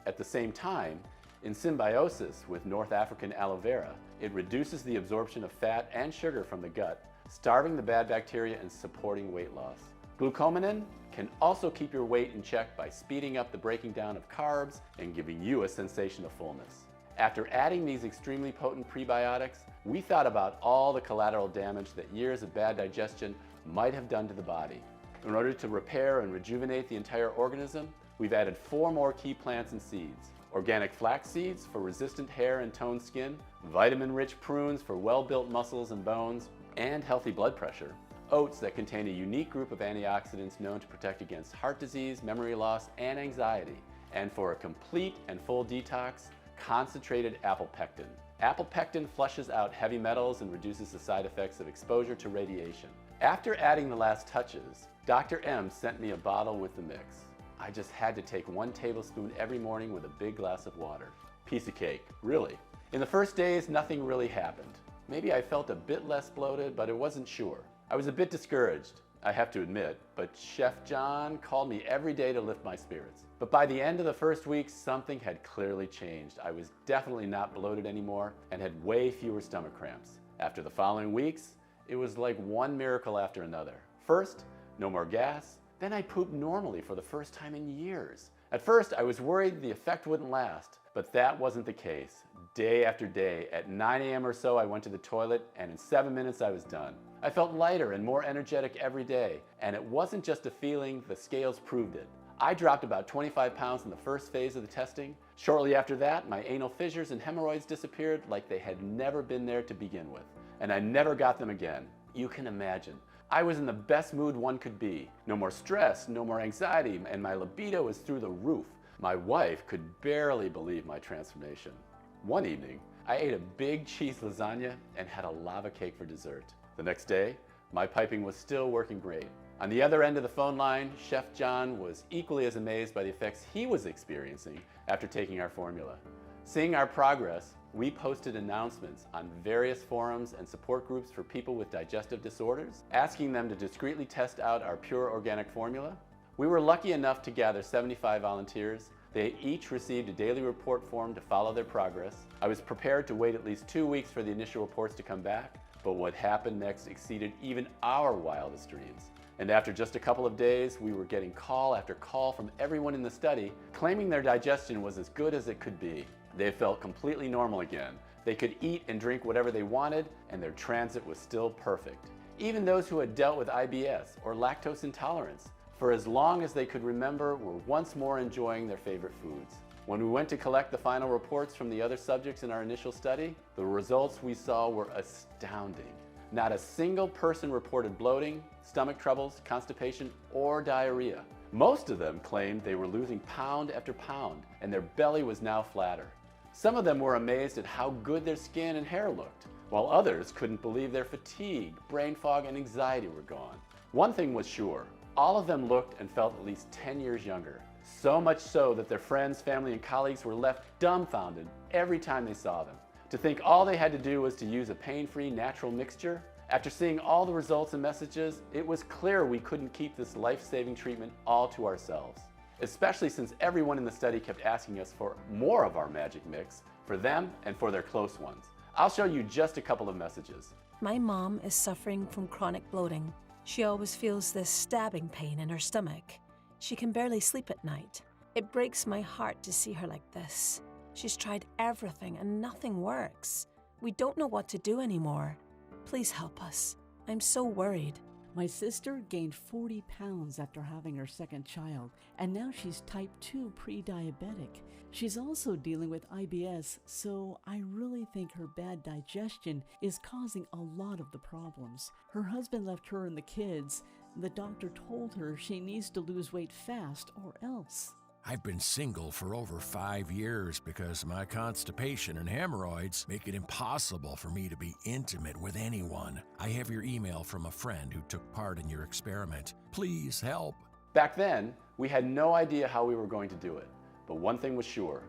At the same time, in symbiosis with North African aloe vera, it reduces the absorption of fat and sugar from the gut, starving the bad bacteria and supporting weight loss. Glucomannan can also keep your weight in check by speeding up the breaking down of carbs and giving you a sensation of fullness. After adding these extremely potent prebiotics, we thought about all the collateral damage that years of bad digestion might have done to the body. In order to repair and rejuvenate the entire organism, we've added 4 more key plants and seeds. Organic flax seeds for resistant hair and toned skin, vitamin-rich prunes for well-built muscles and bones, and healthy blood pressure. Oats that contain a unique group of antioxidants known to protect against heart disease, memory loss, and anxiety. And for a complete and full detox, concentrated apple pectin. Apple pectin flushes out heavy metals and reduces the side effects of exposure to radiation. After adding the last touches, Dr. M sent me a bottle with the mix. I just had to take 1 tablespoon every morning with a big glass of water. Piece of cake, really. In the first days, nothing really happened. Maybe I felt a bit less bloated, but I wasn't sure. I was a bit discouraged, I have to admit, but Chef John called me every day to lift my spirits. But by the end of the first week, something had clearly changed. I was definitely not bloated anymore and had way fewer stomach cramps. After the following weeks, it was like one miracle after another. First, no more gas. Then I pooped normally for the first time in years. At first, I was worried the effect wouldn't last, but that wasn't the case. Day after day, at 9 a.m. or so, I went to the toilet, and in 7 minutes, I was done. I felt lighter and more energetic every day, and it wasn't just a feeling, the scales proved it. I dropped about 25 pounds in the first phase of the testing. Shortly after that, my anal fissures and hemorrhoids disappeared like they had never been there to begin with, and I never got them again. You can imagine. I was in the best mood one could be. No more stress, no more anxiety, and my libido was through the roof. My wife could barely believe my transformation. One evening, I ate a big cheese lasagna and had a lava cake for dessert. The next day, my piping was still working great. On the other end of the phone line, Chef John was equally as amazed by the effects he was experiencing after taking our formula. Seeing our progress, we posted announcements on various forums and support groups for people with digestive disorders, asking them to discreetly test out our pure organic formula. We were lucky enough to gather 75 volunteers. They each received a daily report form to follow their progress. I was prepared to wait at least 2 weeks for the initial reports to come back, but what happened next exceeded even our wildest dreams. And after just a couple of days, we were getting call after call from everyone in the study claiming their digestion was as good as it could be. They felt completely normal again. They could eat and drink whatever they wanted, and their transit was still perfect. Even those who had dealt with IBS or lactose intolerance, for as long as they could remember, were once more enjoying their favorite foods. When we went to collect the final reports from the other subjects in our initial study, the results we saw were astounding. Not a single person reported bloating, stomach troubles, constipation, or diarrhea. Most of them claimed they were losing pound after pound, and their belly was now flatter. Some of them were amazed at how good their skin and hair looked, while others couldn't believe their fatigue, brain fog, and anxiety were gone. One thing was sure, all of them looked and felt at least 10 years younger. So much so that their friends, family, and colleagues were left dumbfounded every time they saw them. To think all they had to do was to use a pain-free natural mixture? After seeing all the results and messages, it was clear we couldn't keep this life-saving treatment all to ourselves, especially since everyone in the study kept asking us for more of our magic mix for them and for their close ones. I'll show you just a couple of messages. My mom is suffering from chronic bloating. She always feels this stabbing pain in her stomach. She can barely sleep at night. It breaks my heart to see her like this. She's tried everything and nothing works. We don't know what to do anymore. Please help us. I'm so worried. My sister gained 40 pounds after having her second child, and now she's type 2 pre-diabetic. She's also dealing with IBS, so I really think her bad digestion is causing a lot of the problems. Her husband left her and the kids. The doctor told her she needs to lose weight fast or else. I've been single for over 5 years because my constipation and hemorrhoids make it impossible for me to be intimate with anyone. I have your email from a friend who took part in your experiment. Please help. Back then, we had no idea how we were going to do it, but one thing was sure.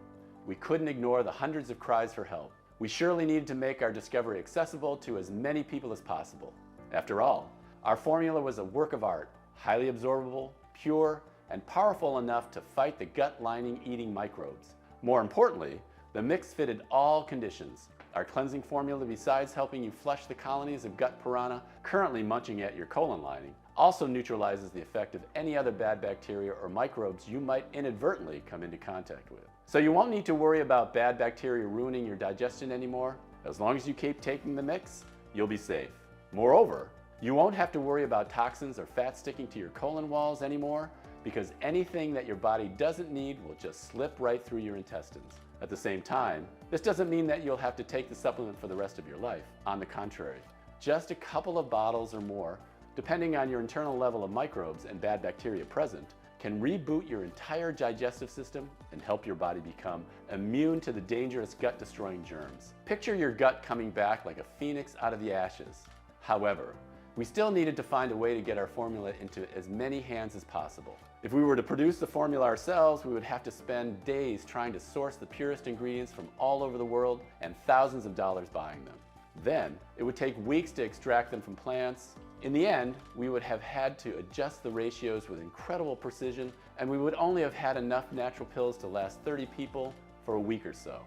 We couldn't ignore the hundreds of cries for help. We surely needed to make our discovery accessible to as many people as possible. After all, our formula was a work of art, highly absorbable, pure, and powerful enough to fight the gut lining eating microbes. More importantly, the mix fitted all conditions. Our cleansing formula, besides helping you flush the colonies of gut piranha currently munching at your colon lining, also neutralizes the effect of any other bad bacteria or microbes you might inadvertently come into contact with. So you won't need to worry about bad bacteria ruining your digestion anymore. As long as you keep taking the mix, you'll be safe. Moreover, you won't have to worry about toxins or fat sticking to your colon walls anymore, because anything that your body doesn't need will just slip right through your intestines. At the same time, this doesn't mean that you'll have to take the supplement for the rest of your life. On the contrary, just a couple of bottles or more, depending on your internal level of microbes and bad bacteria present, can reboot your entire digestive system and help your body become immune to the dangerous gut-destroying germs. Picture your gut coming back like a phoenix out of the ashes. However, we still needed to find a way to get our formula into as many hands as possible. If we were to produce the formula ourselves, we would have to spend days trying to source the purest ingredients from all over the world and thousands of dollars buying them. Then, it would take weeks to extract them from plants. In the end, we would have had to adjust the ratios with incredible precision, and we would only have had enough natural pills to last 30 people for a week or so.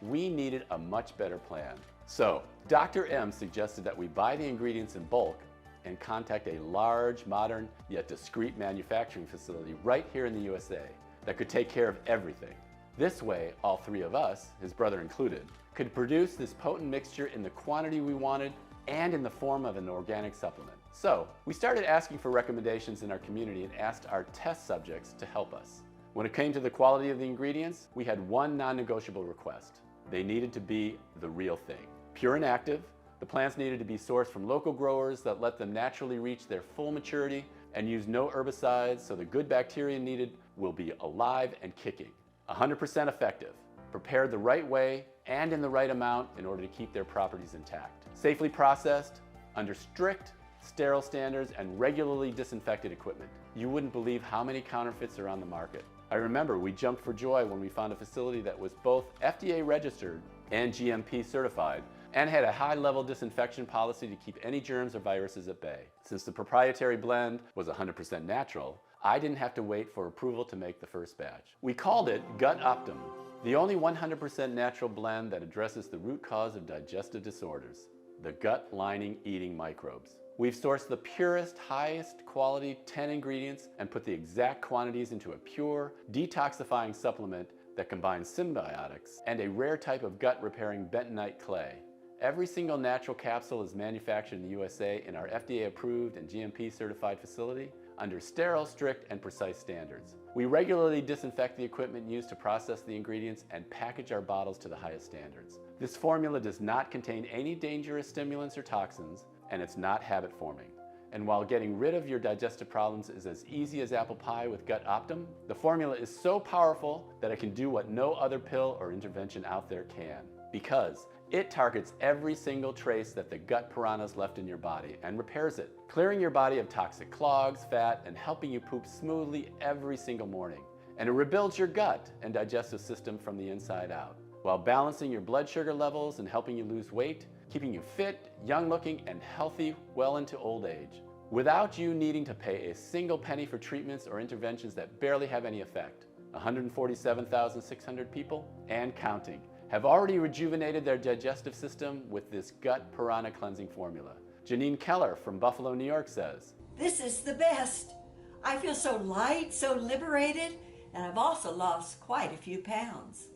We needed a much better plan. So, Dr. M suggested that we buy the ingredients in bulk and contact a large, modern, yet discreet manufacturing facility right here in the USA that could take care of everything. This way, all three of us, his brother included, could produce this potent mixture in the quantity we wanted and in the form of an organic supplement. So, we started asking for recommendations in our community and asked our test subjects to help us. When it came to the quality of the ingredients, we had one non-negotiable request. They needed to be the real thing. Pure and active. The plants needed to be sourced from local growers that let them naturally reach their full maturity and use no herbicides, so the good bacteria needed will be alive and kicking. 100% effective, prepared the right way and in the right amount in order to keep their properties intact. Safely processed, under strict, sterile standards and regularly disinfected equipment. You wouldn't believe how many counterfeits are on the market. I remember we jumped for joy when we found a facility that was both FDA registered and GMP certified, and had a high-level disinfection policy to keep any germs or viruses at bay. Since the proprietary blend was 100% natural, I didn't have to wait for approval to make the first batch. We called it GutOptim, the only 100% natural blend that addresses the root cause of digestive disorders, the gut lining eating microbes. We've sourced the purest, highest quality 10 ingredients and put the exact quantities into a pure, detoxifying supplement that combines symbiotics and a rare type of gut-repairing bentonite clay. Every single natural capsule is manufactured in the USA in our FDA-approved and GMP-certified facility under sterile, strict, and precise standards. We regularly disinfect the equipment used to process the ingredients and package our bottles to the highest standards. This formula does not contain any dangerous stimulants or toxins, and it's not habit-forming. And while getting rid of your digestive problems is as easy as apple pie with GutOptim, the formula is so powerful that it can do what no other pill or intervention out there can. Because it targets every single trace that the gut piranhas left in your body and repairs it, clearing your body of toxic clogs, fat, and helping you poop smoothly every single morning. And it rebuilds your gut and digestive system from the inside out, while balancing your blood sugar levels and helping you lose weight, keeping you fit, young looking, and healthy well into old age, without you needing to pay a single penny for treatments or interventions that barely have any effect. 147,600 people, and counting, have already rejuvenated their digestive system with this gut piranha cleansing formula. Janine Keller from Buffalo, New York says, "This is the best. I feel so light, so liberated, and I've also lost quite a few pounds.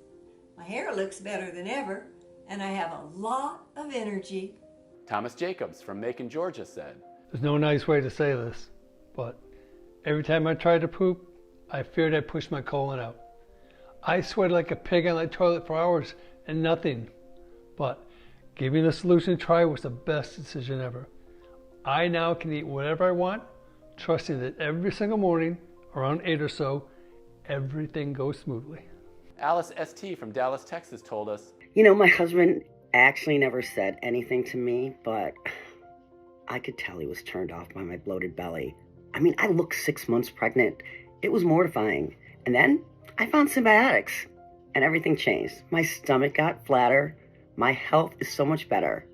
My hair looks better than ever, and I have a lot of energy." Thomas Jacobs from Macon, Georgia said, "There's no nice way to say this, but every time I tried to poop, I feared I'd push my colon out. I sweated like a pig on that toilet for hours and nothing. But giving the solution a try was the best decision ever. I now can eat whatever I want, trusting that every single morning, around 8 or so, everything goes smoothly." Alice ST from Dallas, Texas told us, "You know, my husband actually never said anything to me, but I could tell he was turned off by my bloated belly. I mean, I looked 6 months pregnant. It was mortifying. And then I found symbiotics, and everything changed. My stomach got flatter, my health is so much better,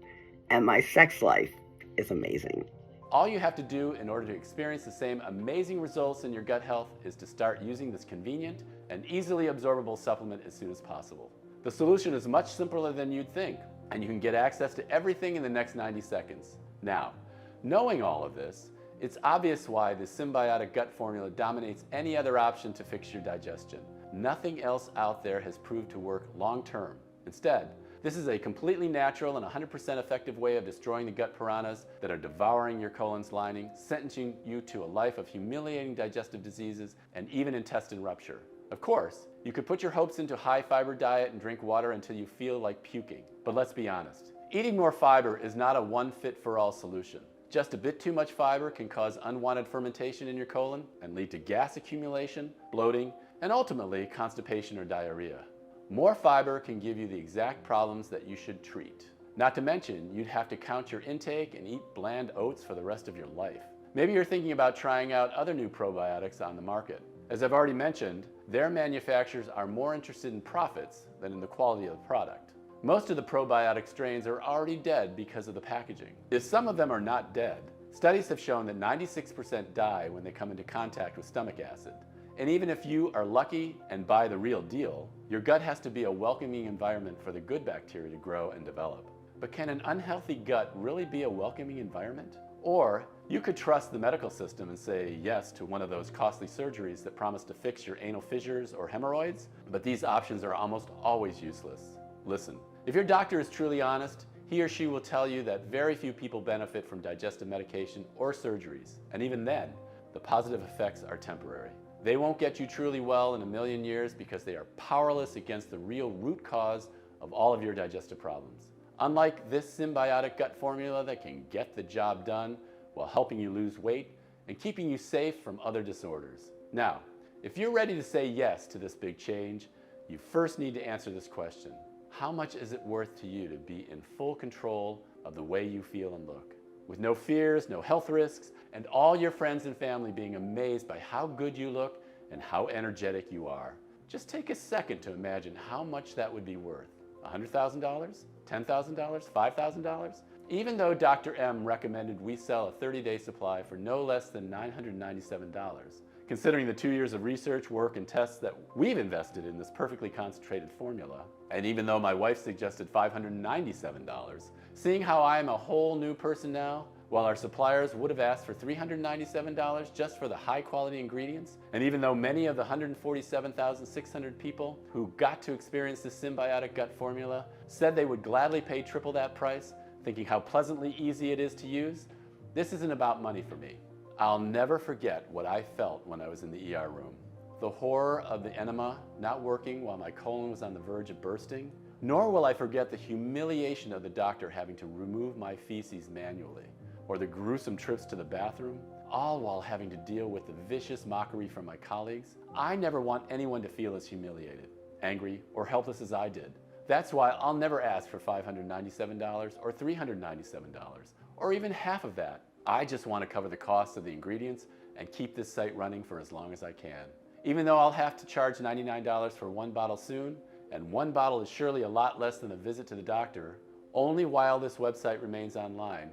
and my sex life is amazing." all you have to do in order to experience the same amazing results in your gut health is to start using this convenient and easily absorbable supplement as soon as possible. The solution is much simpler than you'd think, and you can get access to everything in the next 90 seconds. Now, knowing all of this, it's obvious why the symbiotic gut formula dominates any other option to fix your digestion. Nothing else out there has proved to work long term. Instead, this is a completely natural and 100% effective way of destroying the gut piranhas that are devouring your colon's lining, sentencing you to a life of humiliating digestive diseases and even intestine rupture. Of course, you could put your hopes into a high-fiber diet and drink water until you feel like puking. But let's be honest, eating more fiber is not a one-fit-for-all solution. Just a bit too much fiber can cause unwanted fermentation in your colon and lead to gas accumulation, bloating, and ultimately constipation or diarrhea. More fiber can give you the exact problems that you should treat. Not to mention, you'd have to count your intake and eat bland oats for the rest of your life. Maybe you're thinking about trying out other new probiotics on the market. As I've already mentioned, their manufacturers are more interested in profits than in the quality of the product. Most of the probiotic strains are already dead because of the packaging. If some of them are not dead, studies have shown that 96% die when they come into contact with stomach acid. And even if you are lucky and buy the real deal, your gut has to be a welcoming environment for the good bacteria to grow and develop. But can an unhealthy gut really be a welcoming environment? Or you could trust the medical system and say yes to one of those costly surgeries that promise to fix your anal fissures or hemorrhoids, but these options are almost always useless. Listen, if your doctor is truly honest, he or she will tell you that very few people benefit from digestive medication or surgeries, and even then, the positive effects are temporary. They won't get you truly well in a million years because they are powerless against the real root cause of all of your digestive problems. Unlike this symbiotic gut formula that can get the job done while helping you lose weight and keeping you safe from other disorders. Now, if you're ready to say yes to this big change, you first need to answer this question. How much is it worth to you to be in full control of the way you feel and look? With no fears, no health risks, and all your friends and family being amazed by how good you look and how energetic you are. Just take a second to imagine how much that would be worth. $100,000? $10,000? $5,000? Even though Dr. M recommended we sell a 30-day supply for no less than $997, considering the 2 years of research, work, and tests that we've invested in this perfectly concentrated formula, and even though my wife suggested $597, seeing how I am a whole new person now, while our suppliers would have asked for $397 just for the high-quality ingredients, and even though many of the 147,600 people who got to experience this symbiotic gut formula said they would gladly pay triple that price, thinking how pleasantly easy it is to use, this isn't about money for me. I'll never forget what I felt when I was in the ER room. The horror of the enema not working while my colon was on the verge of bursting, nor will I forget the humiliation of the doctor having to remove my feces manually, or the gruesome trips to the bathroom, all while having to deal with the vicious mockery from my colleagues, I never want anyone to feel as humiliated, angry, or helpless as I did. That's why I'll never ask for $597 or $397, or even half of that. I just want to cover the cost of the ingredients and keep this site running for as long as I can. Even though I'll have to charge $99 for one bottle soon, and one bottle is surely a lot less than a visit to the doctor, only while this website remains online,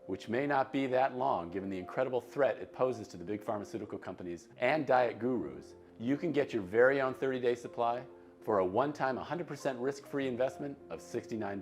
which may not be that long given the incredible threat it poses to the big pharmaceutical companies and diet gurus, you can get your very own 30-day supply for a one-time 100% risk-free investment of $69.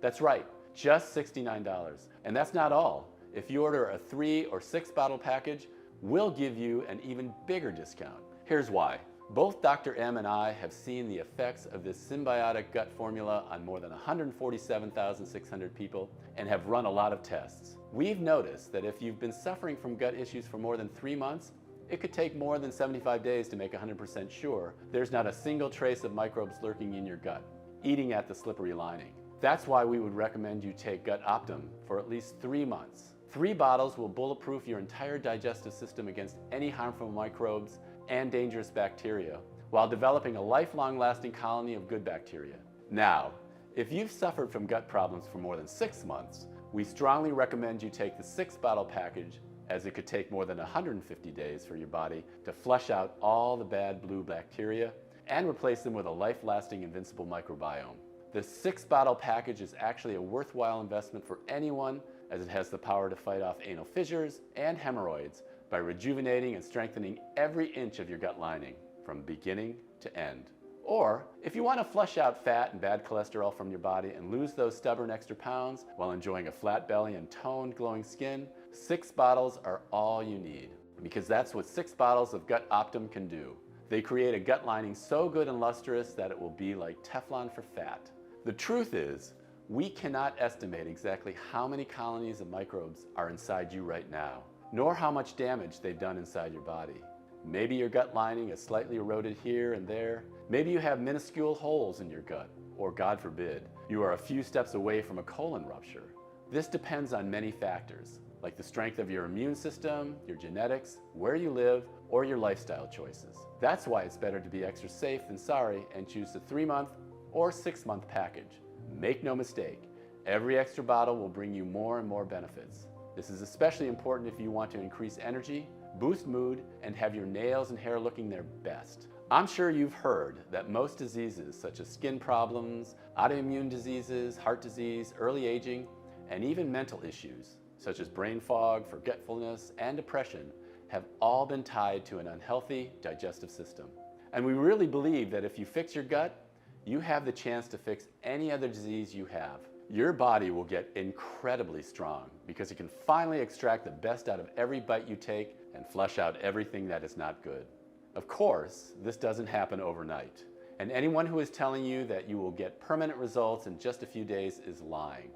That's right, just $69. And that's not all. If you order a 3 or 6 bottle package, we'll give you an even bigger discount. Here's why. Both Dr. M and I have seen the effects of this symbiotic gut formula on more than 147,600 people and have run a lot of tests. We've noticed that if you've been suffering from gut issues for more than 3 months, it could take more than 75 days to make 100% sure there's not a single trace of microbes lurking in your gut, eating at the slippery lining. That's why we would recommend you take GutOptim for at least 3 months. 3 bottles will bulletproof your entire digestive system against any harmful microbes and dangerous bacteria, while developing a lifelong lasting colony of good bacteria. Now, if you've suffered from gut problems for more than 6 months, we strongly recommend you take the 6 bottle package, as it could take more than 150 days for your body to flush out all the bad blue bacteria and replace them with a life-lasting invincible microbiome. The 6 bottle package is actually a worthwhile investment for anyone, as it has the power to fight off anal fissures and hemorrhoids by rejuvenating and strengthening every inch of your gut lining from beginning to end. Or, if you want to flush out fat and bad cholesterol from your body and lose those stubborn extra pounds while enjoying a flat belly and toned, glowing skin, 6 bottles are all you need, because that's what 6 bottles of GutOptim can do. They create a gut lining so good and lustrous that it will be like Teflon for fat. The truth is, we cannot estimate exactly how many colonies of microbes are inside you right now, nor how much damage they've done inside your body. Maybe your gut lining is slightly eroded here and there. Maybe you have minuscule holes in your gut, or God forbid, you are a few steps away from a colon rupture. This depends on many factors, like the strength of your immune system, your genetics, where you live, or your lifestyle choices. That's why it's better to be extra safe than sorry and choose the 3-month or 6-month package. Make no mistake, every extra bottle will bring you more and more benefits. This is especially important if you want to increase energy, boost mood, and have your nails and hair looking their best. I'm sure you've heard that most diseases such as skin problems, autoimmune diseases, heart disease, early aging, and even mental issues such as brain fog, forgetfulness, and depression have all been tied to an unhealthy digestive system. And we really believe that if you fix your gut, you have the chance to fix any other disease you have. Your body will get incredibly strong because it can finally extract the best out of every bite you take and flush out everything that is not good. Of course, this doesn't happen overnight, and anyone who is telling you that you will get permanent results in just a few days is lying.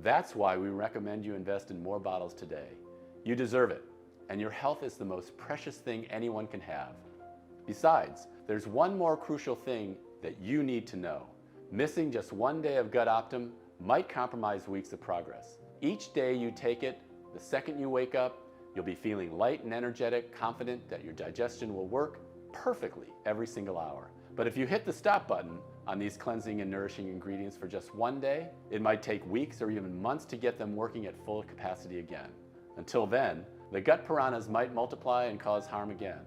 That's why we recommend you invest in more bottles today. You deserve it, and your health is the most precious thing anyone can have. Besides, there's one more crucial thing that you need to know. Missing just one day of GutOptim might compromise weeks of progress. Each day you take it, the second you wake up, you'll be feeling light and energetic, confident that your digestion will work perfectly every single hour. But if you hit the stop button on these cleansing and nourishing ingredients for just one day, it might take weeks or even months to get them working at full capacity again. Until then, the gut piranhas might multiply and cause harm again.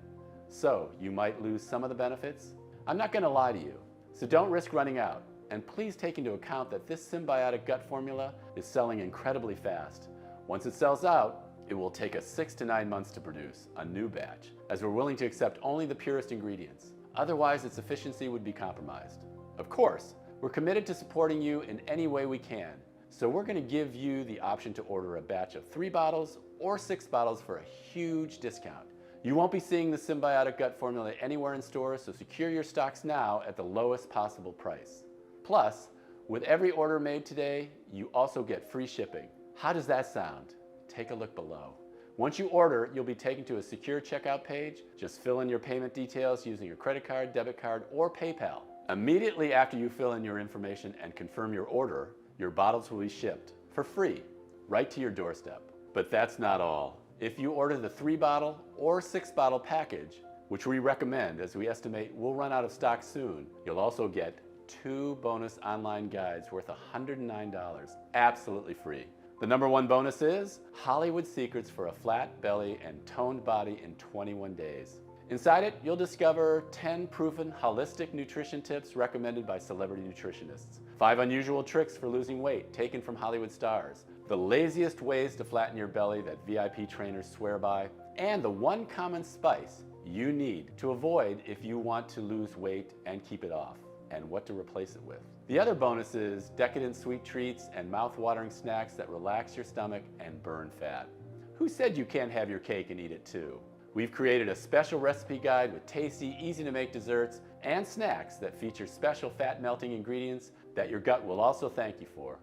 So you might lose some of the benefits. I'm not going to lie to you, so don't risk running out. And please take into account that this symbiotic gut formula is selling incredibly fast. Once it sells out, it will take us 6 to 9 months to produce a new batch, as we're willing to accept only the purest ingredients. Otherwise, its efficiency would be compromised. Of course, we're committed to supporting you in any way we can, so we're going to give you the option to order a batch of 3 bottles or 6 bottles for a huge discount. You won't be seeing the symbiotic gut formula anywhere in stores, so secure your stocks now at the lowest possible price. Plus, with every order made today, you also get free shipping. How does that sound? Take a look below. Once you order, you'll be taken to a secure checkout page. Just fill in your payment details using your credit card, debit card, or PayPal. Immediately after you fill in your information and confirm your order, your bottles will be shipped for free right to your doorstep. But that's not all. If you order the 3-bottle or 6-bottle package, which we recommend as we estimate we'll run out of stock soon, you'll also get 2 bonus online guides worth $109, absolutely free. The number 1 bonus is Hollywood Secrets for a Flat Belly and Toned Body in 21 days. Inside it, you'll discover 10 proven holistic nutrition tips recommended by celebrity nutritionists, 5 unusual tricks for losing weight taken from Hollywood stars, the laziest ways to flatten your belly that VIP trainers swear by, and the 1 common spice you need to avoid if you want to lose weight and keep it off, and what to replace it with. The other bonus is decadent sweet treats and mouth-watering snacks that relax your stomach and burn fat. Who said you can't have your cake and eat it too? We've created a special recipe guide with tasty, easy-to-make desserts and snacks that feature special fat-melting ingredients that your gut will also thank you for.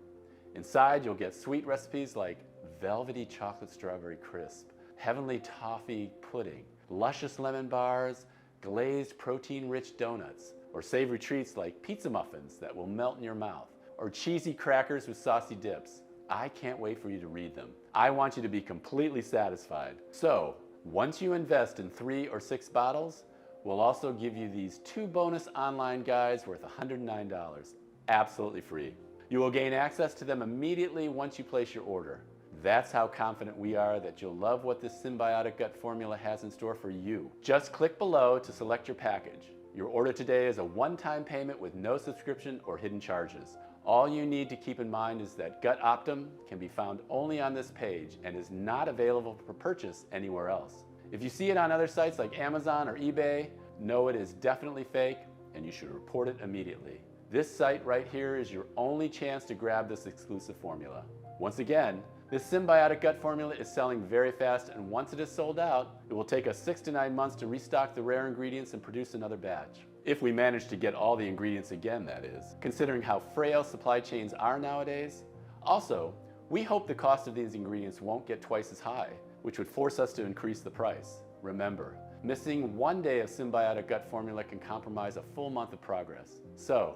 Inside, you'll get sweet recipes like velvety chocolate strawberry crisp, heavenly toffee pudding, luscious lemon bars, glazed protein-rich donuts, or savory treats like pizza muffins that will melt in your mouth, or cheesy crackers with saucy dips. I can't wait for you to read them. I want you to be completely satisfied. So, once you invest in 3 or 6 bottles, we'll also give you these 2 bonus online guides worth $109, absolutely free. You will gain access to them immediately once you place your order. That's how confident we are that you'll love what this symbiotic gut formula has in store for you. Just click below to select your package. Your order today is a one-time payment with no subscription or hidden charges. All you need to keep in mind is that GutOptim can be found only on this page and is not available for purchase anywhere else. If you see it on other sites like Amazon or eBay, know it is definitely fake and you should report it immediately. This site right here is your only chance to grab this exclusive formula. Once again, this symbiotic gut formula is selling very fast, and once it is sold out, it will take us 6 to 9 months to restock the rare ingredients and produce another batch. If we manage to get all the ingredients again, that is, considering how frail supply chains are nowadays. Also, we hope the cost of these ingredients won't get twice as high, which would force us to increase the price. Remember, missing 1 day of symbiotic gut formula can compromise a full month of progress. So,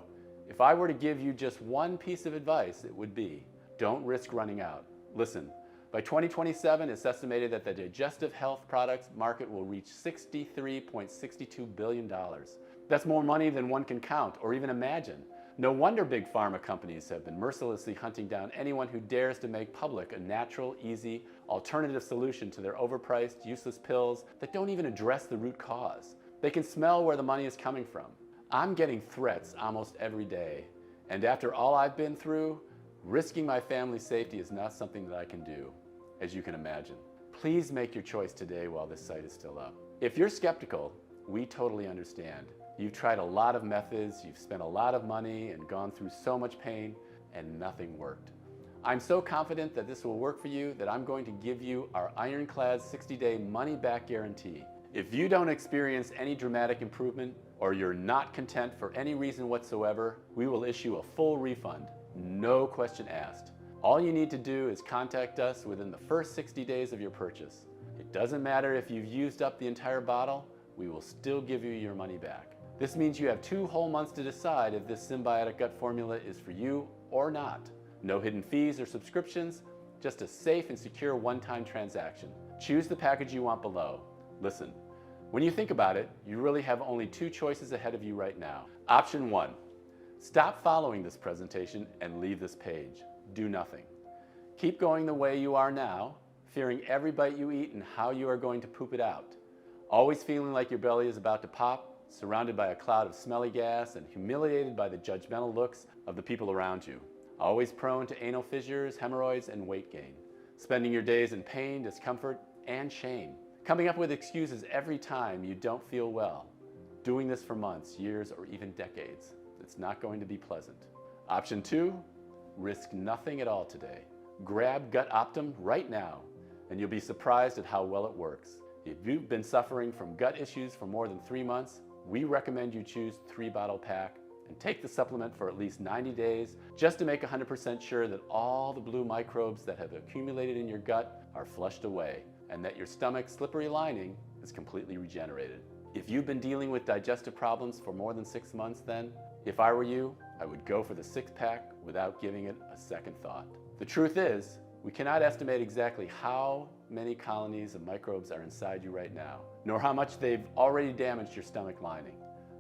if I were to give you just one piece of advice, it would be, don't risk running out. Listen, by 2027, it's estimated that the digestive health products market will reach $63.62 billion. That's more money than one can count or even imagine. No wonder big pharma companies have been mercilessly hunting down anyone who dares to make public a natural, easy, alternative solution to their overpriced, useless pills that don't even address the root cause. They can smell where the money is coming from. I'm getting threats almost every day, and after all I've been through, risking my family's safety is not something that I can do, as you can imagine. Please make your choice today while this site is still up. If you're skeptical, we totally understand. You've tried a lot of methods, you've spent a lot of money and gone through so much pain, and nothing worked. I'm so confident that this will work for you that I'm going to give you our ironclad 60-day money-back guarantee. If you don't experience any dramatic improvement, or you're not content for any reason whatsoever, we will issue a full refund. No question asked. All you need to do is contact us within the first 60 days of your purchase. It doesn't matter if you've used up the entire bottle, we will still give you your money back. This means you have 2 whole months to decide if this symbiotic gut formula is for you or not. No hidden fees or subscriptions, just a safe and secure one-time transaction. Choose the package you want below. Listen, when you think about it, you really have only 2 choices ahead of you right now. Option 1. Stop following this presentation and leave this page. Do nothing. Keep going the way you are now, fearing every bite you eat and how you are going to poop it out. Always feeling like your belly is about to pop, surrounded by a cloud of smelly gas and humiliated by the judgmental looks of the people around you. Always prone to anal fissures, hemorrhoids, and weight gain. Spending your days in pain, discomfort, and shame. Coming up with excuses every time you don't feel well. Doing this for months, years, or even decades. It's not going to be pleasant. Option 2, risk nothing at all today. Grab GutOptim right now, and you'll be surprised at how well it works. If you've been suffering from gut issues for more than 3 months, we recommend you choose 3-bottle pack and take the supplement for at least 90 days just to make 100% sure that all the blue microbes that have accumulated in your gut are flushed away and that your stomach's slippery lining is completely regenerated. If you've been dealing with digestive problems for more than 6 months, then if I were you, I would go for the 6-pack without giving it a second thought. The truth is, We cannot estimate exactly how many colonies of microbes are inside you right now, nor how much they've already damaged your stomach lining.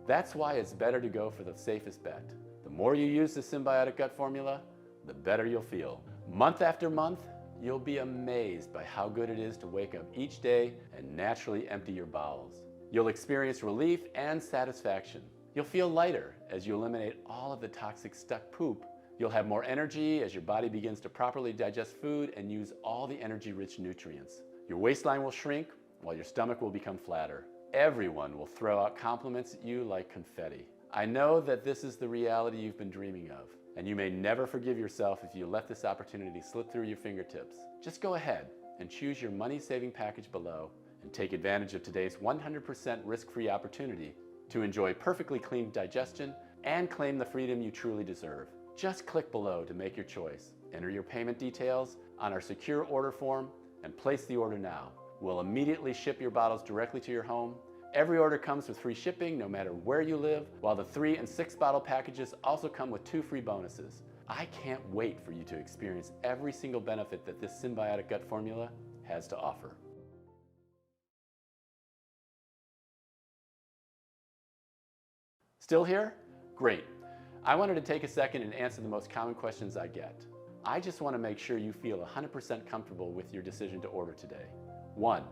That's why it's better to go for the safest bet. The more you use the symbiotic gut formula, the better you'll feel. Month after month, you'll be amazed by how good it is to wake up each day and naturally empty your bowels. You'll experience relief and satisfaction. You'll feel lighter as you eliminate all of the toxic stuck poop. You'll have more energy as your body begins to properly digest food and use all the energy-rich nutrients. Your waistline will shrink while your stomach will become flatter. Everyone will throw out compliments at you like confetti. I know that this is the reality you've been dreaming of, and you may never forgive yourself if you let this opportunity slip through your fingertips. Just go ahead and choose your money-saving package below and take advantage of today's 100% risk-free opportunity to enjoy perfectly clean digestion and claim the freedom you truly deserve. Just click below to make your choice. Enter your payment details on our secure order form and place the order now. We'll immediately ship your bottles directly to your home. Every order comes with free shipping no matter where you live, while the 3 and 6 bottle packages also come with 2 free bonuses. I can't wait for you to experience every single benefit that this symbiotic gut formula has to offer. Still here? Great. I wanted to take a second and answer the most common questions I get. I just want to make sure you feel 100% comfortable with your decision to order today. 1.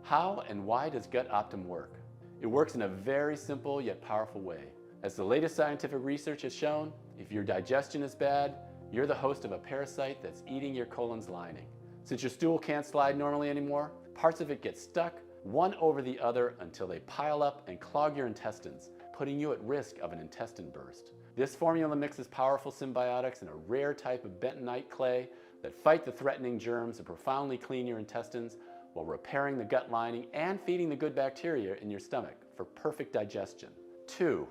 How and why does GutOptim work? It works in a very simple yet powerful way. As the latest scientific research has shown, if your digestion is bad, you're the host of a parasite that's eating your colon's lining. Since your stool can't slide normally anymore, parts of it get stuck one over the other until they pile up and clog your intestines, putting you at risk of an intestine burst. This formula mixes powerful symbiotics and a rare type of Bentonite Clay that fight the threatening germs and profoundly clean your intestines while repairing the gut lining and feeding the good bacteria in your stomach for perfect digestion. 2.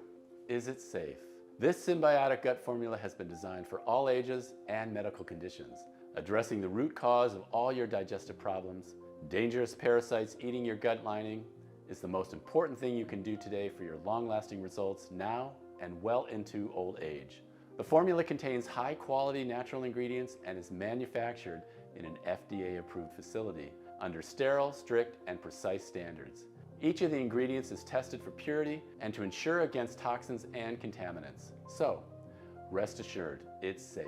Is it safe? This symbiotic gut formula has been designed for all ages and medical conditions, addressing the root cause of all your digestive problems. Dangerous parasites eating your gut lining is the most important thing you can do today for your long-lasting results now and well into old age. The formula contains high-quality natural ingredients and is manufactured in an FDA-approved facility under sterile, strict, and precise standards. Each of the ingredients is tested for purity and to ensure against toxins and contaminants. So, rest assured, it's safe.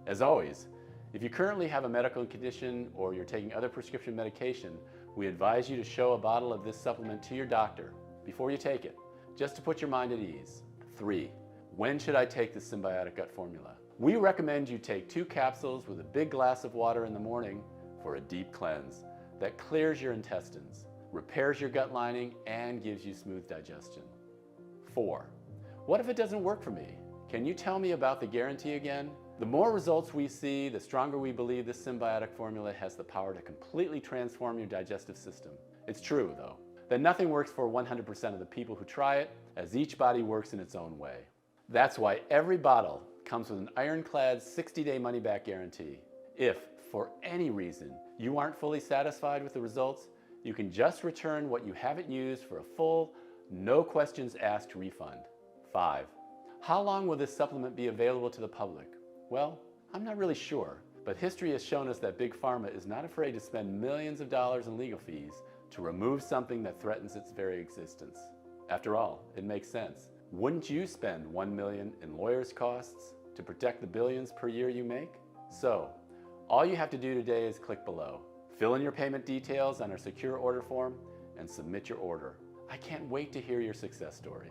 As always, if you currently have a medical condition or you're taking other prescription medication, we advise you to show a bottle of this supplement to your doctor before you take it, just to put your mind at ease. 3. When should I take the symbiotic gut formula? We recommend you take 2 capsules with a big glass of water in the morning for a deep cleanse that clears your intestines, repairs your gut lining, and gives you smooth digestion. 4. What if it doesn't work for me? Can you tell me about the guarantee again? The more results we see, the stronger we believe this symbiotic formula has the power to completely transform your digestive system. It's true, though, that nothing works for 100% of the people who try it, as each body works in its own way. That's why every bottle comes with an ironclad 60-day money-back guarantee. If, for any reason, you aren't fully satisfied with the results, you can just return what you haven't used for a full, no questions asked refund. 5. How long will this supplement be available to the public? Well, I'm not really sure, but history has shown us that Big Pharma is not afraid to spend millions of dollars in legal fees to remove something that threatens its very existence. After all, it makes sense. Wouldn't you spend $1 million in lawyers' costs to protect the billions per year you make? So, all you have to do today is click below. Fill in your payment details on our secure order form and submit your order. I can't wait to hear your success story.